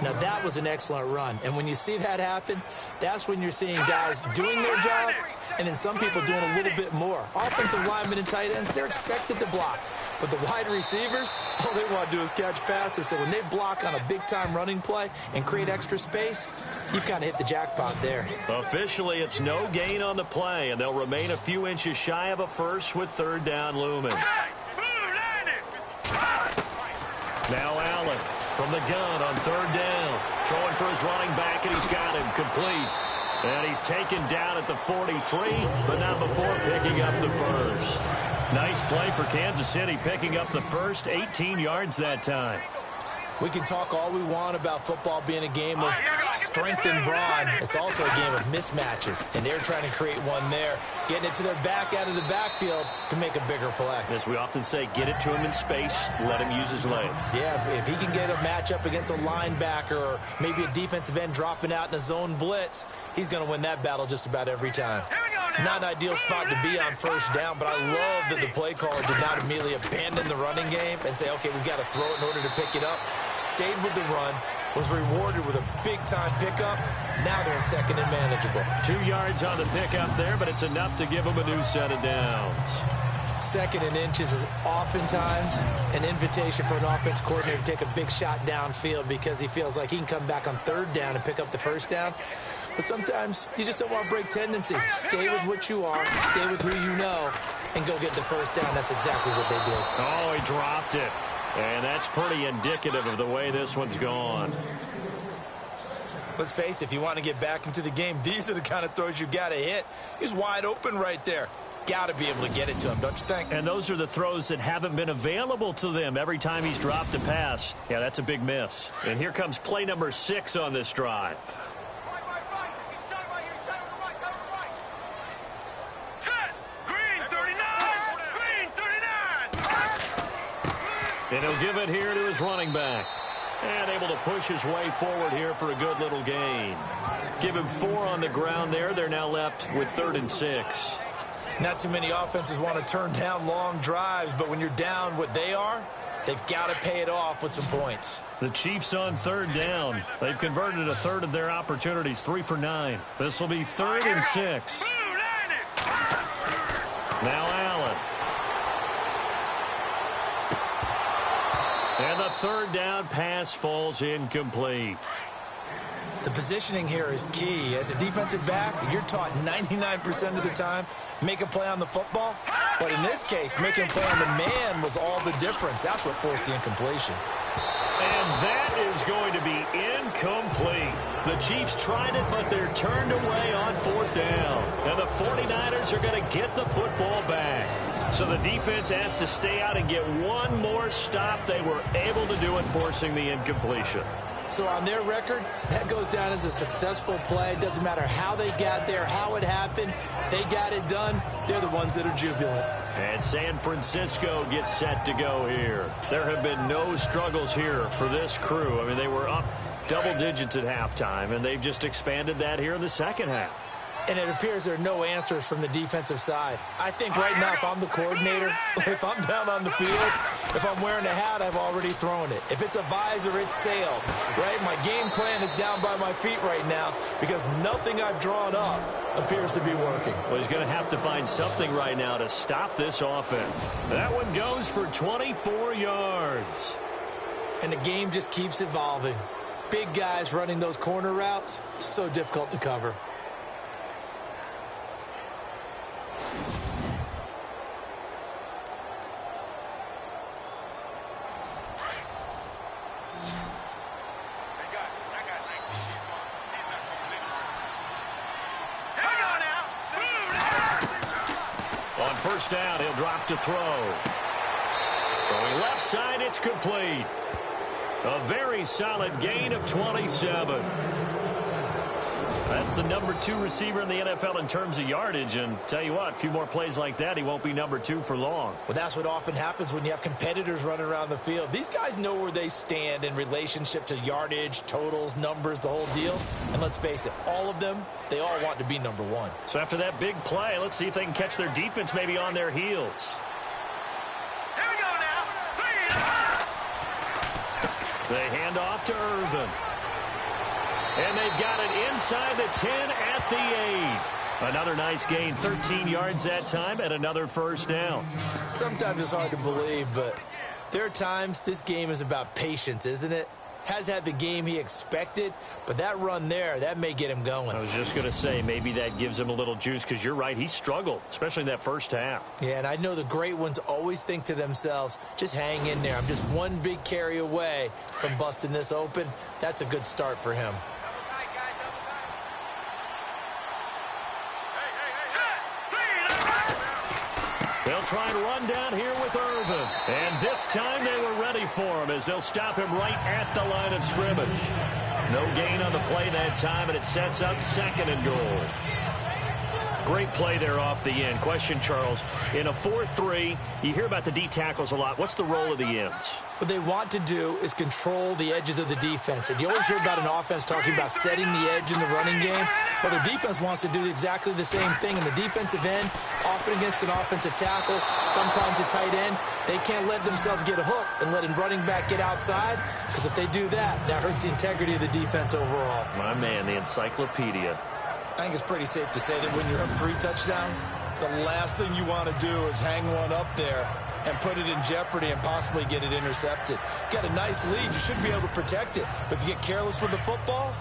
Now, that was an excellent run. And when you see that happen, that's when you're seeing guys doing their job and then some people doing a little bit more. Offensive linemen and tight ends, they're expected to block. But the wide receivers, all they want to do is catch passes. So when they block on a big-time running play and create extra space, you've kind of hit the jackpot there. Officially, it's no gain on the play, and they'll remain a few inches shy of a first with 3rd down looming. Now Allen from the gun on 3rd down. Throwing for his running back, and he's got him complete. And he's taken down at the 43, but not before picking up the first. Nice play for Kansas City, picking up the first 18 yards that time. We can talk all we want about football being a game of strength and brawn. It's also a game of mismatches, and they're trying to create one there, getting it to their back out of the backfield to make a bigger play. As we often say, get it to him in space, let him use his leg. Yeah, if he can get a matchup against a linebacker or maybe a defensive end dropping out in a zone blitz, he's going to win that battle just about every time. Not an ideal spot to be on first down, but I love that the play caller did not immediately abandon the running game and say, okay, we've got to throw it in order to pick it up. Stayed with the run, was rewarded with a big-time pickup. Now they're in second and manageable. 2 yards on the pickup there, but it's enough to give them a new set of downs. Second and inches is oftentimes an invitation for an offense coordinator to take a big shot downfield because he feels like he can come back on third down and pick up the first down. But sometimes you just don't want to break tendency. Stay with what you are, stay with who you know, and go get the first down. That's exactly what they did. Oh, he dropped it. And that's pretty indicative of the way this one's gone. Let's face it, if you want to get back into the game, these are the kind of throws you got to hit. He's wide open right there. Got to be able to get it to him, don't you think? And those are the throws that haven't been available to them every time he's dropped a pass. Yeah, that's a big miss. And here comes play number 6 on this drive. And he'll give it here to his running back. And able to push his way forward here for a good little gain. Give him 4 on the ground there. They're now left with 3rd and 6. Not too many offenses want to turn down long drives, but when you're down what they are, they've got to pay it off with some points. The Chiefs on 3rd down. They've converted a third of their opportunities, 3 for 9. This will be 3rd and 6. Now Allen. And the 3rd down pass falls incomplete. The positioning here is key. As a defensive back, you're taught 99% of the time, make a play on the football. But in this case, making a play on the man was all the difference. That's what forced the incompletion. And that is going to be incomplete. The Chiefs tried it, but they're turned away on 4th down. And the 49ers are going to get the football back. So the defense has to stay out and get one more stop. They were able to do it, forcing the incompletion. So on their record, that goes down as a successful play. It doesn't matter how they got there, how it happened. They got it done. They're the ones that are jubilant. And San Francisco gets set to go here. There have been no struggles here for this crew. I mean, they were up double digits at halftime, and they've just expanded that here in the second half. And it appears there are no answers from the defensive side. I think right now, if I'm the coordinator, if I'm down on the field, if I'm wearing a hat, I've already thrown it. If it's a visor, it's sailed, right? My game plan is down by my feet right now because nothing I've drawn up appears to be working. Well, he's going to have to find something right now to stop this offense. That one goes for 24 yards. And the game just keeps evolving. Big guys running those corner routes, so difficult to cover. On first down, he'll drop to throw. Throwing left side, it's complete. A very solid gain of 27. That's the number 2 receiver in the NFL in terms of yardage. And tell you what, a few more plays like that, he won't be number 2 for long. Well, that's what often happens when you have competitors running around the field. These guys know where they stand in relationship to yardage, totals, numbers, the whole deal. And let's face it, all of them, they all want to be number 1. So after that big play, let's see if they can catch their defense maybe on their heels. Here we go now. They hand off to Irvin. And they've got it inside the 10 at the 8. Another nice gain, 13 yards that time, and another first down. Sometimes it's hard to believe, but there are times this game is about patience, isn't it? Has had the game he expected, but that run there, that may get him going. I was just going to say, maybe that gives him a little juice, because you're right, he struggled, especially in that first half. Yeah, and I know the great ones always think to themselves, just hang in there. I'm just one big carry away from busting this open. That's a good start for him. They'll try and run down here with Irvin. And this time they were ready for him as they'll stop him right at the line of scrimmage. No gain on the play that time, and it sets up 2nd and goal. Great play there off the end. Question, Charles, in a 4-3, you hear about the D tackles a lot. What's the role of the ends? What they want to do is control the edges of the defense. And you always hear about an offense talking about setting the edge in the running game. Well, the defense wants to do exactly the same thing. In the defensive end, often against an offensive tackle, sometimes a tight end, they can't let themselves get a hook and let a running back get outside, because if they do that, that hurts the integrity of the defense overall. My man, the encyclopedia. I think it's pretty safe to say that when you're up 3 touchdowns, the last thing you want to do is hang one up there and put it in jeopardy and possibly get it intercepted. Got a nice lead. You should be able to protect it. But if you get careless with the football,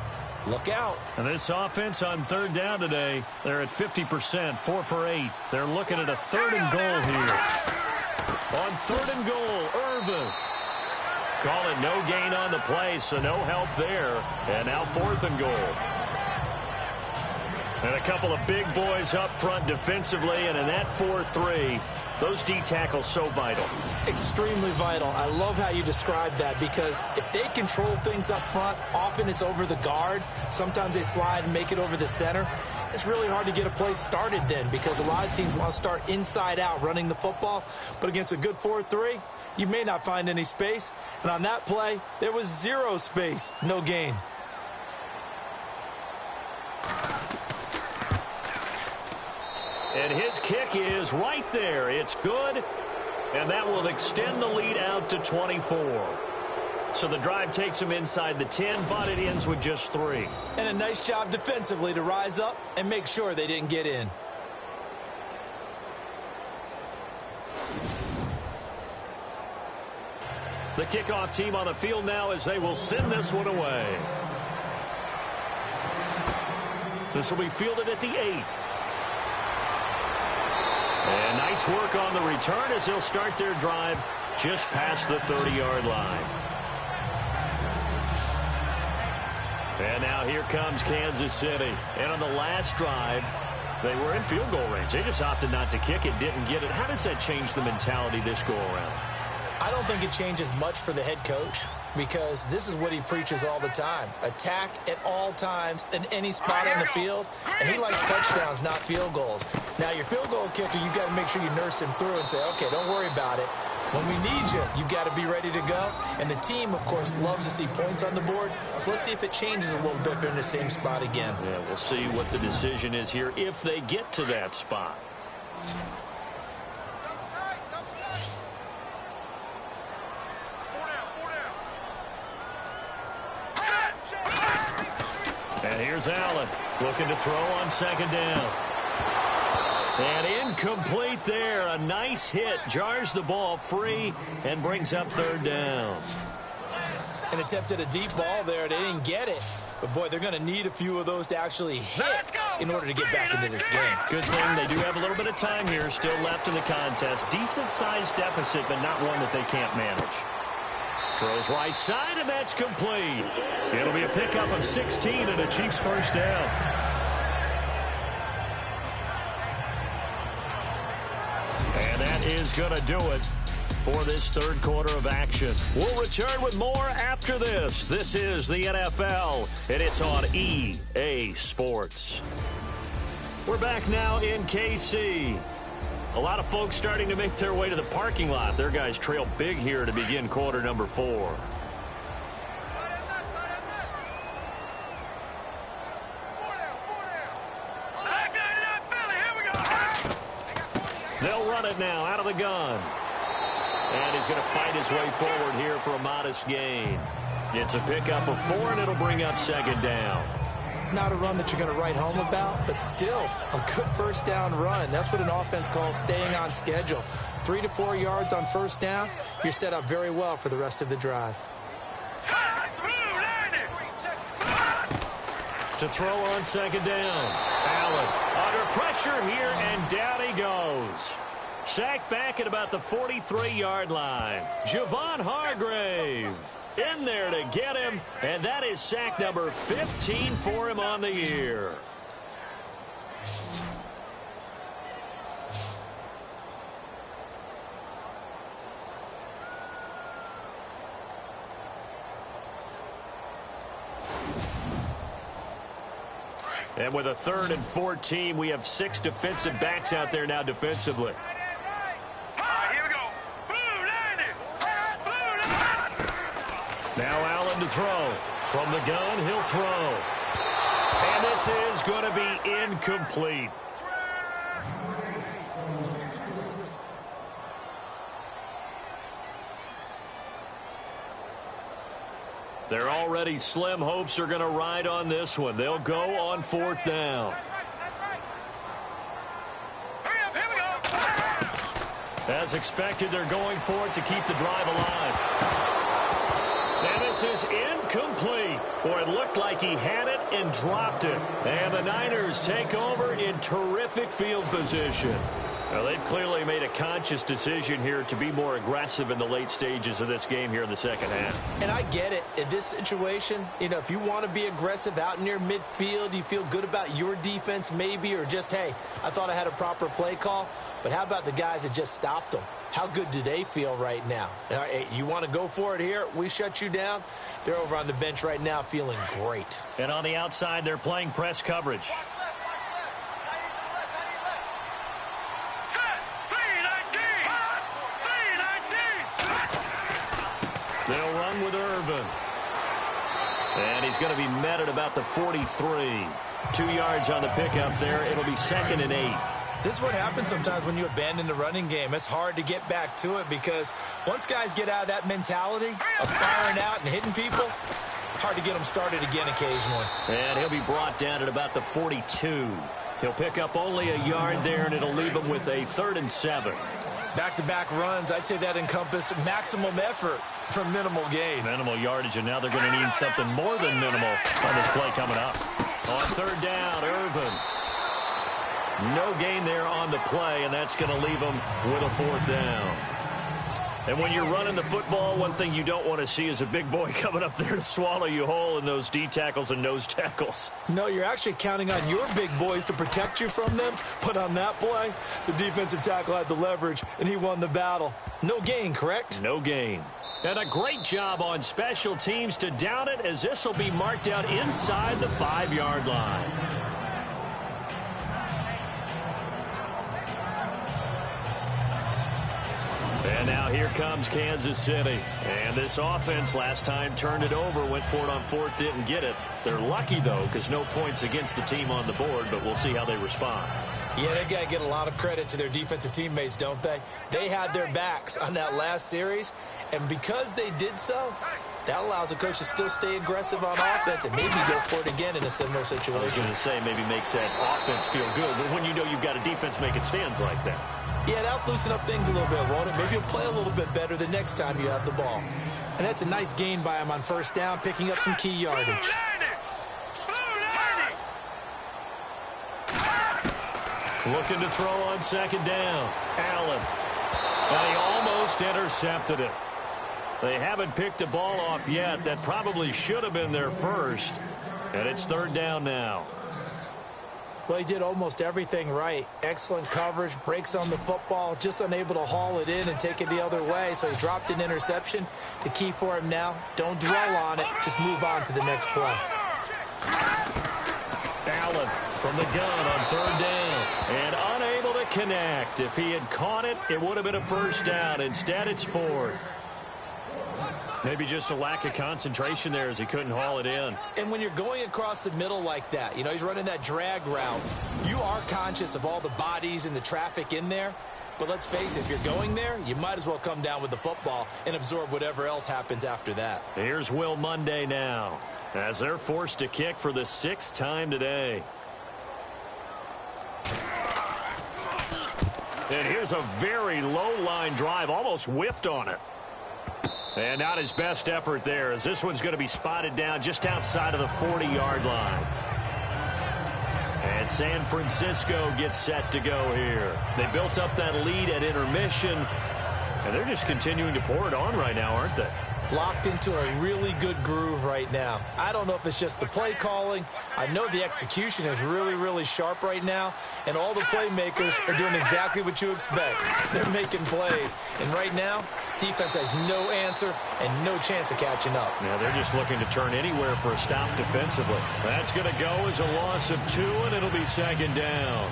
look out. And this offense on 3rd down today, they're at 50%, 4 for 8. They're looking at a 3rd and goal here. On 3rd and goal, Irvin. Call it no gain on the play, so no help there. And now 4th and goal. And a couple of big boys up front defensively, and in that 4-3, those D tackles so vital. Extremely vital. I love how you described that, because if they control things up front, often it's over the guard. Sometimes they slide and make it over the center. It's really hard to get a play started then, because a lot of teams want to start inside out running the football. But against a good 4-3, you may not find any space. And on that play, there was 0 space, no gain. And his kick is right there. It's good, and that will extend the lead out to 24. So the drive takes him inside the 10, but it ends with just 3. And a nice job defensively to rise up and make sure they didn't get in. The kickoff team on the field now as they will send this one away. This will be fielded at the 8. And nice work on the return as they'll start their drive just past the 30-yard line. And now here comes Kansas City. And on the last drive, they were in field goal range. They just opted not to kick it, didn't get it. How does that change the mentality this go-around? I don't think it changes much for the head coach, because this is what he preaches all the time. Attack at all times in any spot on the field, and he likes touchdowns, not field goals. Now, your field goal kicker, you've got to make sure you nurse him through and say, okay, don't worry about it. When we need you, you've got to be ready to go. And the team, of course, loves to see points on the board. So let's see if it changes a little bit if they're in the same spot again. Yeah, we'll see what the decision is here if they get to that spot. And here's Allen looking to throw on 2nd down. And incomplete there. A nice hit. Jars the ball free and brings up 3rd down. And attempted a deep ball there. They didn't get it. But, boy, they're going to need a few of those to actually hit in order to get back into this game. Good thing they do have a little bit of time here still left in the contest. Decent-sized deficit, but not one that they can't manage. Throws right side, and that's complete. It'll be a pickup of 16 and a Chiefs 1st down. And that is going to do it for this 3rd quarter of action. We'll return with more after this. This is the NFL, and it's on EA Sports. We're back now in KC. A lot of folks starting to make their way to the parking lot. Their guys trail big here to begin quarter number 4. They'll run it now out of the gun. And he's going to fight his way forward here for a modest gain. It's a pickup of 4, and it'll bring up 2nd down. Not a run that you're going to write home about, but still a good 1st down run. That's what an offense calls staying on schedule. 3 to 4 yards on 1st down, you're set up very well for the rest of the drive. To throw on 2nd down. Allen under pressure here, and down he goes. Sacked back at about the 43-yard line. Javon Hargrave in there to get him, and that is sack number 15 for him on the year. And with a 3rd and 14, we have 6 defensive backs out there now defensively. Here we go. Blue 90. Now Allen to throw. From the gun, he'll throw. And this is going to be incomplete. Their already slim hopes are going to ride on this one. They'll go on 4th down. Hurry up, here we go. As expected, they're going for it to keep the drive alive. And this is incomplete. Boy, it looked like he had it and dropped it. And the Niners take over in terrific field position. Well, they've clearly made a conscious decision here to be more aggressive in the late stages of this game here in the second half. And I get it. In this situation, you know, if you want to be aggressive out near midfield, you feel good about your defense maybe, or just, hey, I thought I had a proper play call. But how about the guys that just stopped them? How good do they feel right now? Hey, you want to go for it here? We shut you down. They're over on the bench right now feeling great. And on the outside, they're playing press coverage. They'll run with Irvin. And he's going to be met at about the 43. 2 yards on the pickup there. It'll be 2nd and 8. This is what happens sometimes when you abandon the running game. It's hard to get back to it because once guys get out of that mentality of firing out and hitting people, hard to get them started again occasionally. And he'll be brought down at about the 42. He'll pick up only a yard there, and it'll leave him with a 3rd and 7. Back-to-back runs, I'd say that encompassed maximum effort for minimal gain. Minimal yardage, and now they're going to need something more than minimal on this play coming up. On 3rd down, Irvin. No gain there on the play, and that's going to leave them with a 4th down. And when you're running the football, one thing you don't want to see is a big boy coming up there to swallow you whole in those D tackles and nose tackles. No, you're actually counting on your big boys to protect you from them. But on that play, the defensive tackle had the leverage, and he won the battle. No gain, correct? No gain. And a great job on special teams to down it, as this will be marked out inside the 5-yard line. And now here comes Kansas City. And this offense last time turned it over, went for it on 4th, didn't get it. They're lucky, though, because no points against the team on the board, but we'll see how they respond. Yeah, they got to get a lot of credit to their defensive teammates, don't they? They had their backs on that last series, and because they did so, that allows the coach to still stay aggressive on offense and maybe go for it again in a similar situation. I was going to say maybe makes that offense feel good, but when you know you've got a defense making stands like that. Yeah, that'll loosen up things a little bit, won't it? Maybe you'll play a little bit better the next time you have the ball. And that's a nice gain by him on 1st down, picking up some key yardage. Looking to throw on 2nd down. Allen. And he almost intercepted it. They haven't picked a ball off yet. That probably should have been their first. And it's 3rd down now. Well, he did almost everything right. Excellent coverage, breaks on the football, just unable to haul it in and take it the other way. So he dropped an interception. The key for him now, don't dwell on it. Just move on to the next play. Allen from the gun on 3rd down. And unable to connect. If he had caught it, it would have been a 1st down. Instead, it's 4th. Maybe just a lack of concentration there as he couldn't haul it in. And when you're going across the middle like that, you know, he's running that drag route, you are conscious of all the bodies and the traffic in there. But let's face it, if you're going there, you might as well come down with the football and absorb whatever else happens after that. Here's Will Monday now, as they're forced to kick for the 6th time today. And here's a very low line drive, almost whiffed on it. And not his best effort there, as this one's going to be spotted down just outside of the 40-yard line. And San Francisco gets set to go here. They built up that lead at intermission, and they're just continuing to pour it on right now, aren't they? locked into a really good groove right now. I don't know if it's just the play calling. I know the execution is really, really sharp right now, and all the playmakers are doing exactly what you expect. They're making plays, and right now, defense has no answer and no chance of catching up. Yeah, they're just looking to turn anywhere for a stop defensively. That's going to go as a loss of 2, and it'll be second down.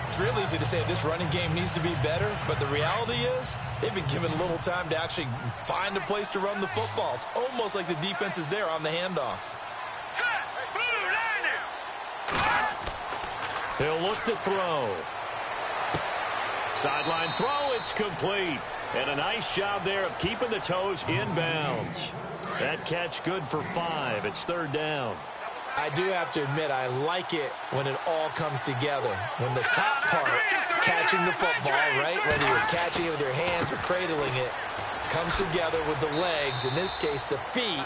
It's real easy to say this running game needs to be better, but the reality is they've been given little time to actually find a place to run the football. It's almost like the defense is there on the handoff. He'll look to throw. Sideline throw, it's complete. And a nice job there of keeping the toes inbounds. That catch good for 5. It's third down. I do have to admit, I like it when it all comes together. When the top part, catching the football, right, whether you're catching it with your hands or cradling it, comes together with the legs, in this case the feet,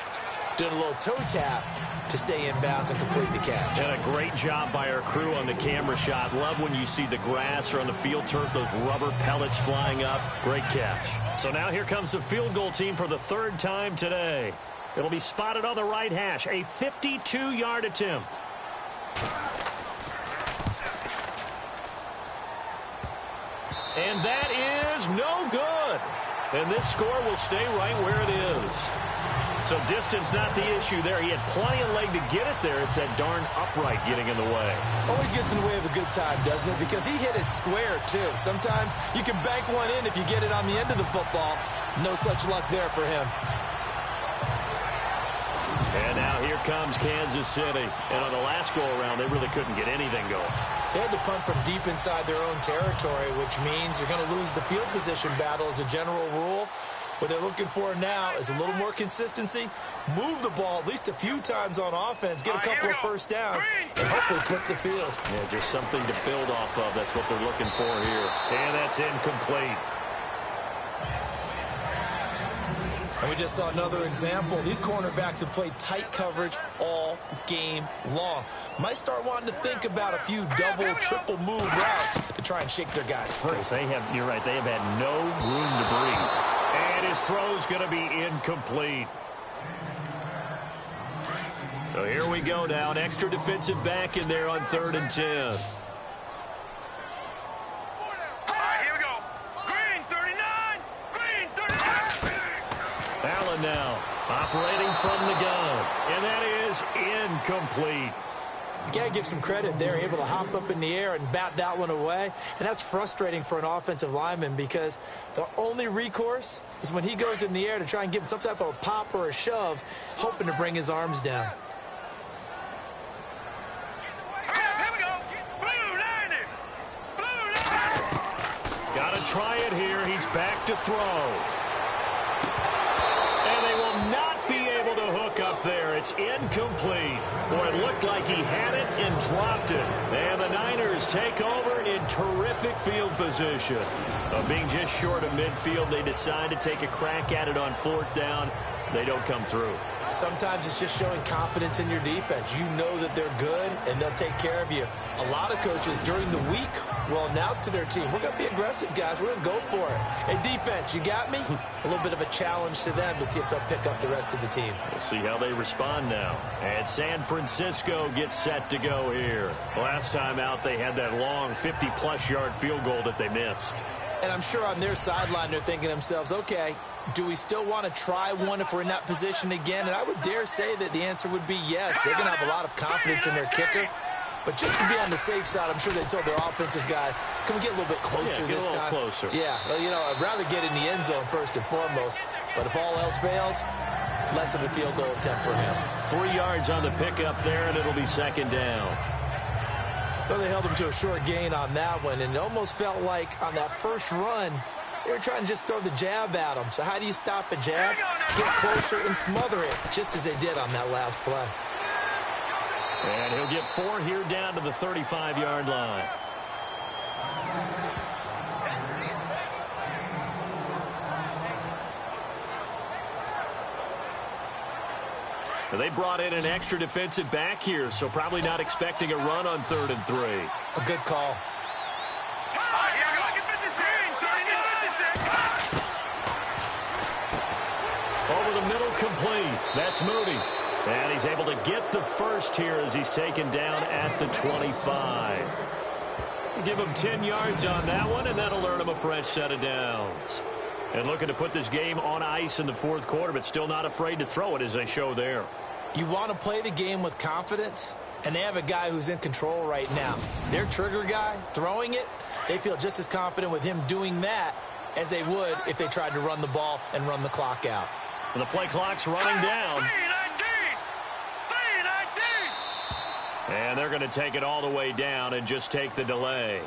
doing a little toe tap to stay in bounds and complete the catch. And a great job by our crew on the camera shot. Love when you see the grass or on the field turf, those rubber pellets flying up. Great catch. So now here comes the field goal team for the 3rd time today. It'll be spotted on the right hash. A 52-yard attempt. And that is no good. And this score will stay right where it is. So distance not the issue there. He had plenty of leg to get it there. It's that darn upright getting in the way. Always gets in the way of a good time, doesn't it? Because he hit it square, too. Sometimes you can bank one in if you get it on the end of the football. No such luck there for him. And now here comes Kansas City. And on the last go-around, they really couldn't get anything going. They had to punt from deep inside their own territory, which means you're going to lose the field position battle as a general rule. What they're looking for now is a little more consistency, move the ball at least a few times on offense, get a couple of first downs, and hopefully flip the field. Yeah, just something to build off of. That's what they're looking for here. And that's incomplete. And we just saw another example. These cornerbacks have played tight coverage all game long. Might start wanting to think about a few double, triple move routes to try and shake their guys free. You're right, they have had no room to breathe. And his throw's going to be incomplete. So here we go now. An extra defensive back in there on 3rd and 10. All right, here we go. Green 39. Green 39. Allen now operating from the gun. And that is incomplete. You got to give some credit there, able to hop up in the air and bat that one away. And that's frustrating for an offensive lineman because the only recourse is when he goes in the air to try and give him some type of a pop or a shove, hoping to bring his arms down. Here we go. Blue line. Blue line. Got to try it here. He's back to throw. And they will not be able to hook up there. It's incomplete. Boy, it looked like he had it and dropped it. And the Niners take over in terrific field position. Being just short of midfield, they decide to take a crack at it on 4th down. They don't come through. Sometimes it's just showing confidence in your defense. You know that they're good, and they'll take care of you. A lot of coaches during the week will announce to their team, we're going to be aggressive, guys. We're going to go for it. Hey, defense, you got me? A little bit of a challenge to them to see if they'll pick up the rest of the team. We'll see how they respond now. And San Francisco gets set to go here. Last time out, they had that long 50-plus yard field goal that they missed. And I'm sure on their sideline, they're thinking to themselves, okay, do we still want to try one if we're in that position again? And I would dare say that the answer would be yes. They're going to have a lot of confidence in their kicker. But just to be on the safe side, I'm sure they told their offensive guys, can we get a little bit closer this time? Get a little closer. Yeah, well, you know, I'd rather get in the end zone first and foremost. But if all else fails, less of a field goal attempt for him. 3 yards on the pickup there, and it'll be second down. Though they held him to a short gain on that one, and it almost felt like on that first run, they were trying to just throw the jab at him. So how do you stop a jab? Get closer and smother it, just as they did on that last play. And he'll get 4 here down to the 35-yard line. They brought in an extra defensive back here, so probably not expecting a run on 3rd and 3. A good call. Over the middle throw complete. That's Moody. And he's able to get the first here as he's taken down at the 25. Give him 10 yards on that one, and that'll earn him a fresh set of downs. And looking to put this game on ice in the fourth quarter, but still not afraid to throw it as they show there. You want to play the game with confidence, and they have a guy who's in control right now. Their trigger guy, throwing it, they feel just as confident with him doing that as they would if they tried to run the ball and run the clock out. And the play clock's running down. And they're going to take it all the way down and just take the delay.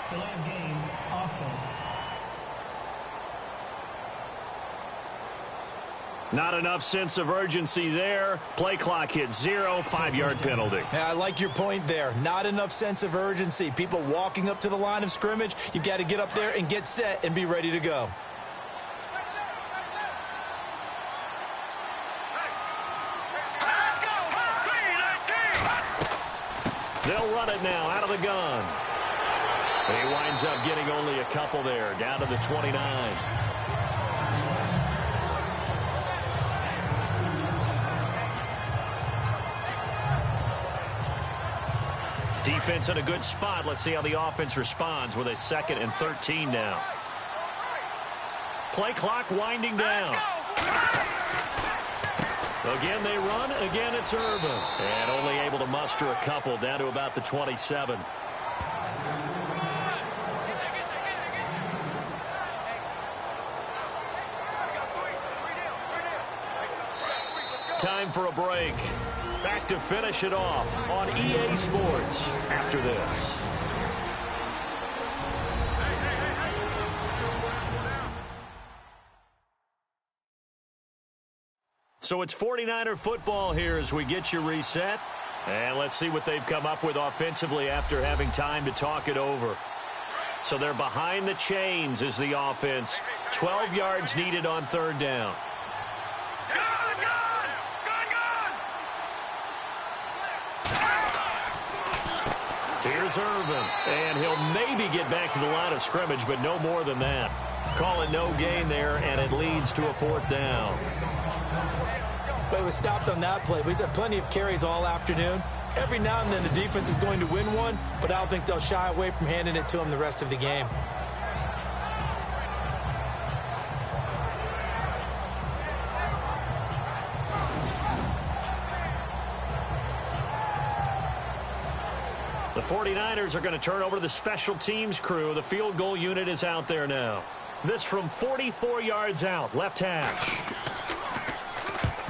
Delay of game, offense. Not enough sense of urgency there. Play clock hits 0, 5-yard penalty. Yeah, I like your point there. Not enough sense of urgency. People walking up to the line of scrimmage, you've got to get up there and get set and be ready to go. They'll run it now out of the gun. And he winds up getting only a couple there, down to the 29. Defense in a good spot. Let's see how the offense responds with a 2nd and 13 now. Play clock winding down. Again, they run. Again, it's Irvin. And only able to muster a couple down to about the 27. Time for a break. Back to finish it off on EA Sports after this. So it's 49er football here as we get you reset. And let's see what they've come up with offensively after having time to talk it over. So they're behind the chains as the offense. 12 yards needed on 3rd down. Here's Irvin. And he'll maybe get back to the line of scrimmage, but no more than that. Call it no gain there, and it leads to a 4th down. But it was stopped on that play. We've had plenty of carries all afternoon. Every now and then the defense is going to win one, but I don't think they'll shy away from handing it to him the rest of the game. The 49ers are going to turn over to the special teams crew. The field goal unit is out there now. This from 44 yards out, left hash.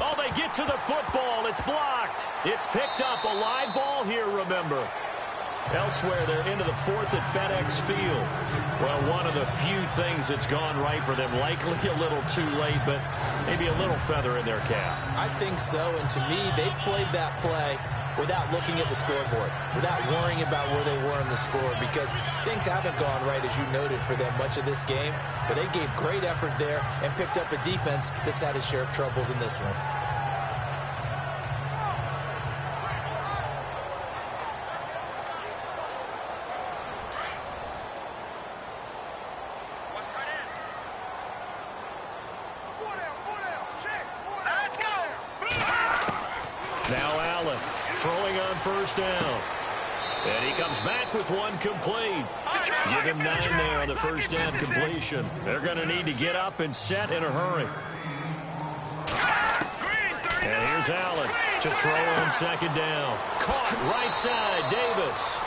Oh, they get to the football. It's blocked. It's picked up. A live ball here, remember. Elsewhere, they're into the 4th at FedEx Field. Well, one of the few things that's gone right for them. Likely a little too late, but maybe a little feather in their cap. I think so, and to me, they played that play without looking at the scoreboard, without worrying about where they were in the score, because things haven't gone right, as you noted, for them much of this game. But they gave great effort there and picked up a defense that's had its share of troubles in this one. Now Allen throwing on 1st down. And he comes back with one complete. Give him 9 there on the 1st down completion. They're going to need to get up and set in a hurry. And here's Allen to throw on 2nd down. Caught right side, Davis.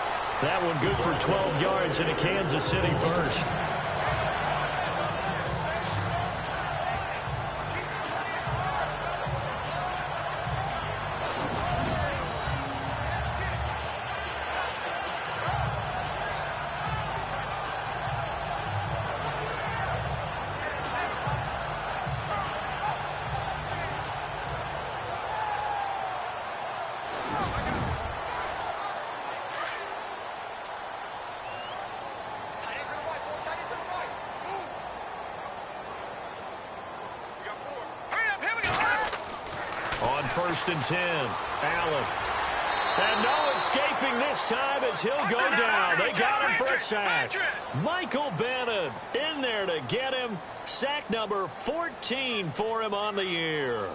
That one good for 12 yards and a Kansas City 1st. On 1st and 10, Allen. And no escaping this time as he'll go down. They got him for a sack. Michael Bannon in there to get him. Sack number 14 for him on the year.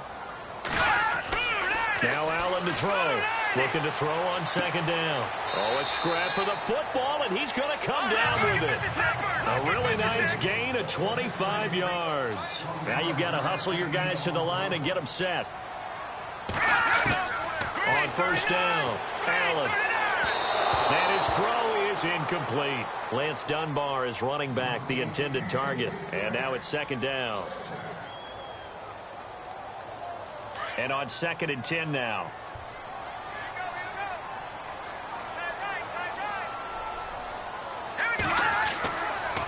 Now Allen to throw. Looking to throw on second down. Oh, a scrap for the football, and he's going to come down with it. A really nice gain of 25 yards. Now you've got to hustle your guys to the line and get them set. On first down, Allen. And his throw is incomplete. Lance Dunbar is running back, the intended target. And now it's second down. And on 2nd and 10 now.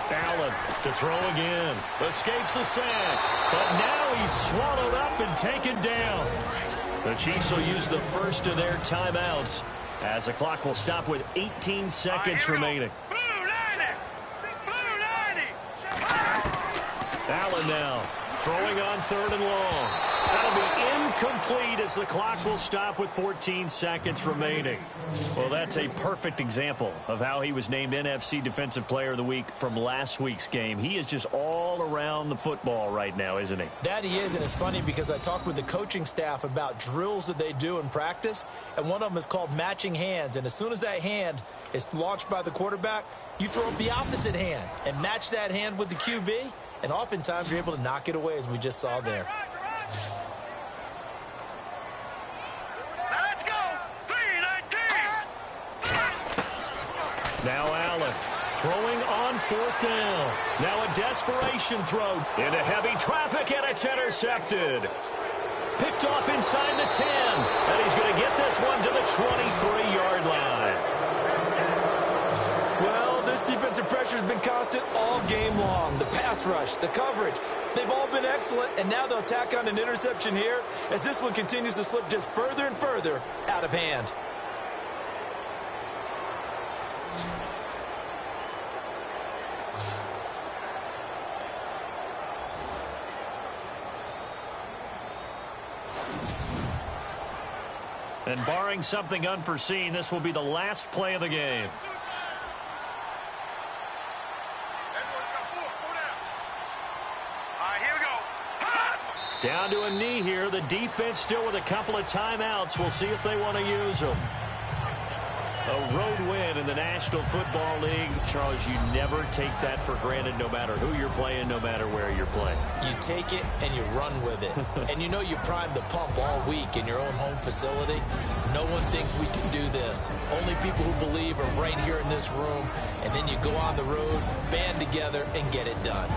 Allen to throw again. Escapes the sack. But now he's swallowed up and taken down. The Chiefs will use the first of their timeouts as the clock will stop with 18 seconds remaining. Allen now throwing on 3rd and long. That'll be incomplete as the clock will stop with 14 seconds remaining. Well, that's a perfect example of how he was named NFC Defensive Player of the Week from last week's game. He is just all around the football right now, isn't he? That he is, and it's funny because I talked with the coaching staff about drills that they do in practice, and one of them is called matching hands. And as soon as that hand is launched by the quarterback, you throw up the opposite hand and match that hand with the QB, and oftentimes you're able to knock it away, as we just saw there. Let's go. 3-19. Now Allen throwing on 4th down. Now a desperation throw into heavy traffic, and it's intercepted. Picked off inside the 10, and he's going to get this one to the 23-yard line. Well, this defensive pressure has been constant all game long. The pass rush, the coverage, they've all been excellent, and now they'll tack on an interception here as this one continues to slip just further and further out of hand. And barring something unforeseen, this will be the last play of the game. Down to a knee here. The defense still with a couple of timeouts. We'll see if they want to use them. A road win in the National Football League. Charles, you never take that for granted no matter who you're playing, no matter where you're playing. You take it and you run with it. And you know you primed the pump all week in your own home facility. No one thinks we can do this. Only people who believe are right here in this room. And then you go on the road, band together, and get it done.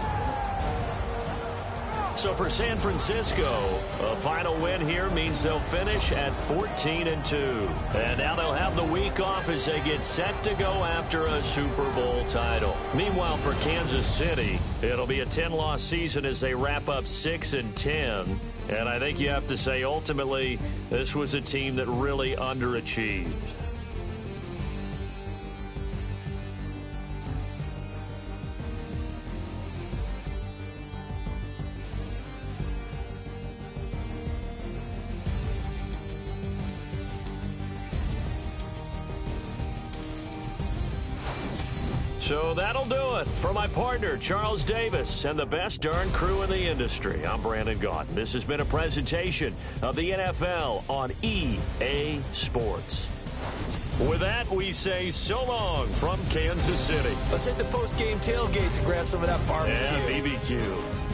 So for San Francisco, a final win here means they'll finish at 14-2. And now they'll have the week off as they get set to go after a Super Bowl title. Meanwhile, for Kansas City, it'll be a 10-loss season as they wrap up 6-10. And I think you have to say, ultimately, this was a team that really underachieved. So that'll do it for my partner, Charles Davis, and the best darn crew in the industry. I'm Brandon Gaudin. This has been a presentation of the NFL on EA Sports. With that, we say so long from Kansas City. Let's hit the post-game tailgates and grab some of that barbecue. Yeah, BBQ.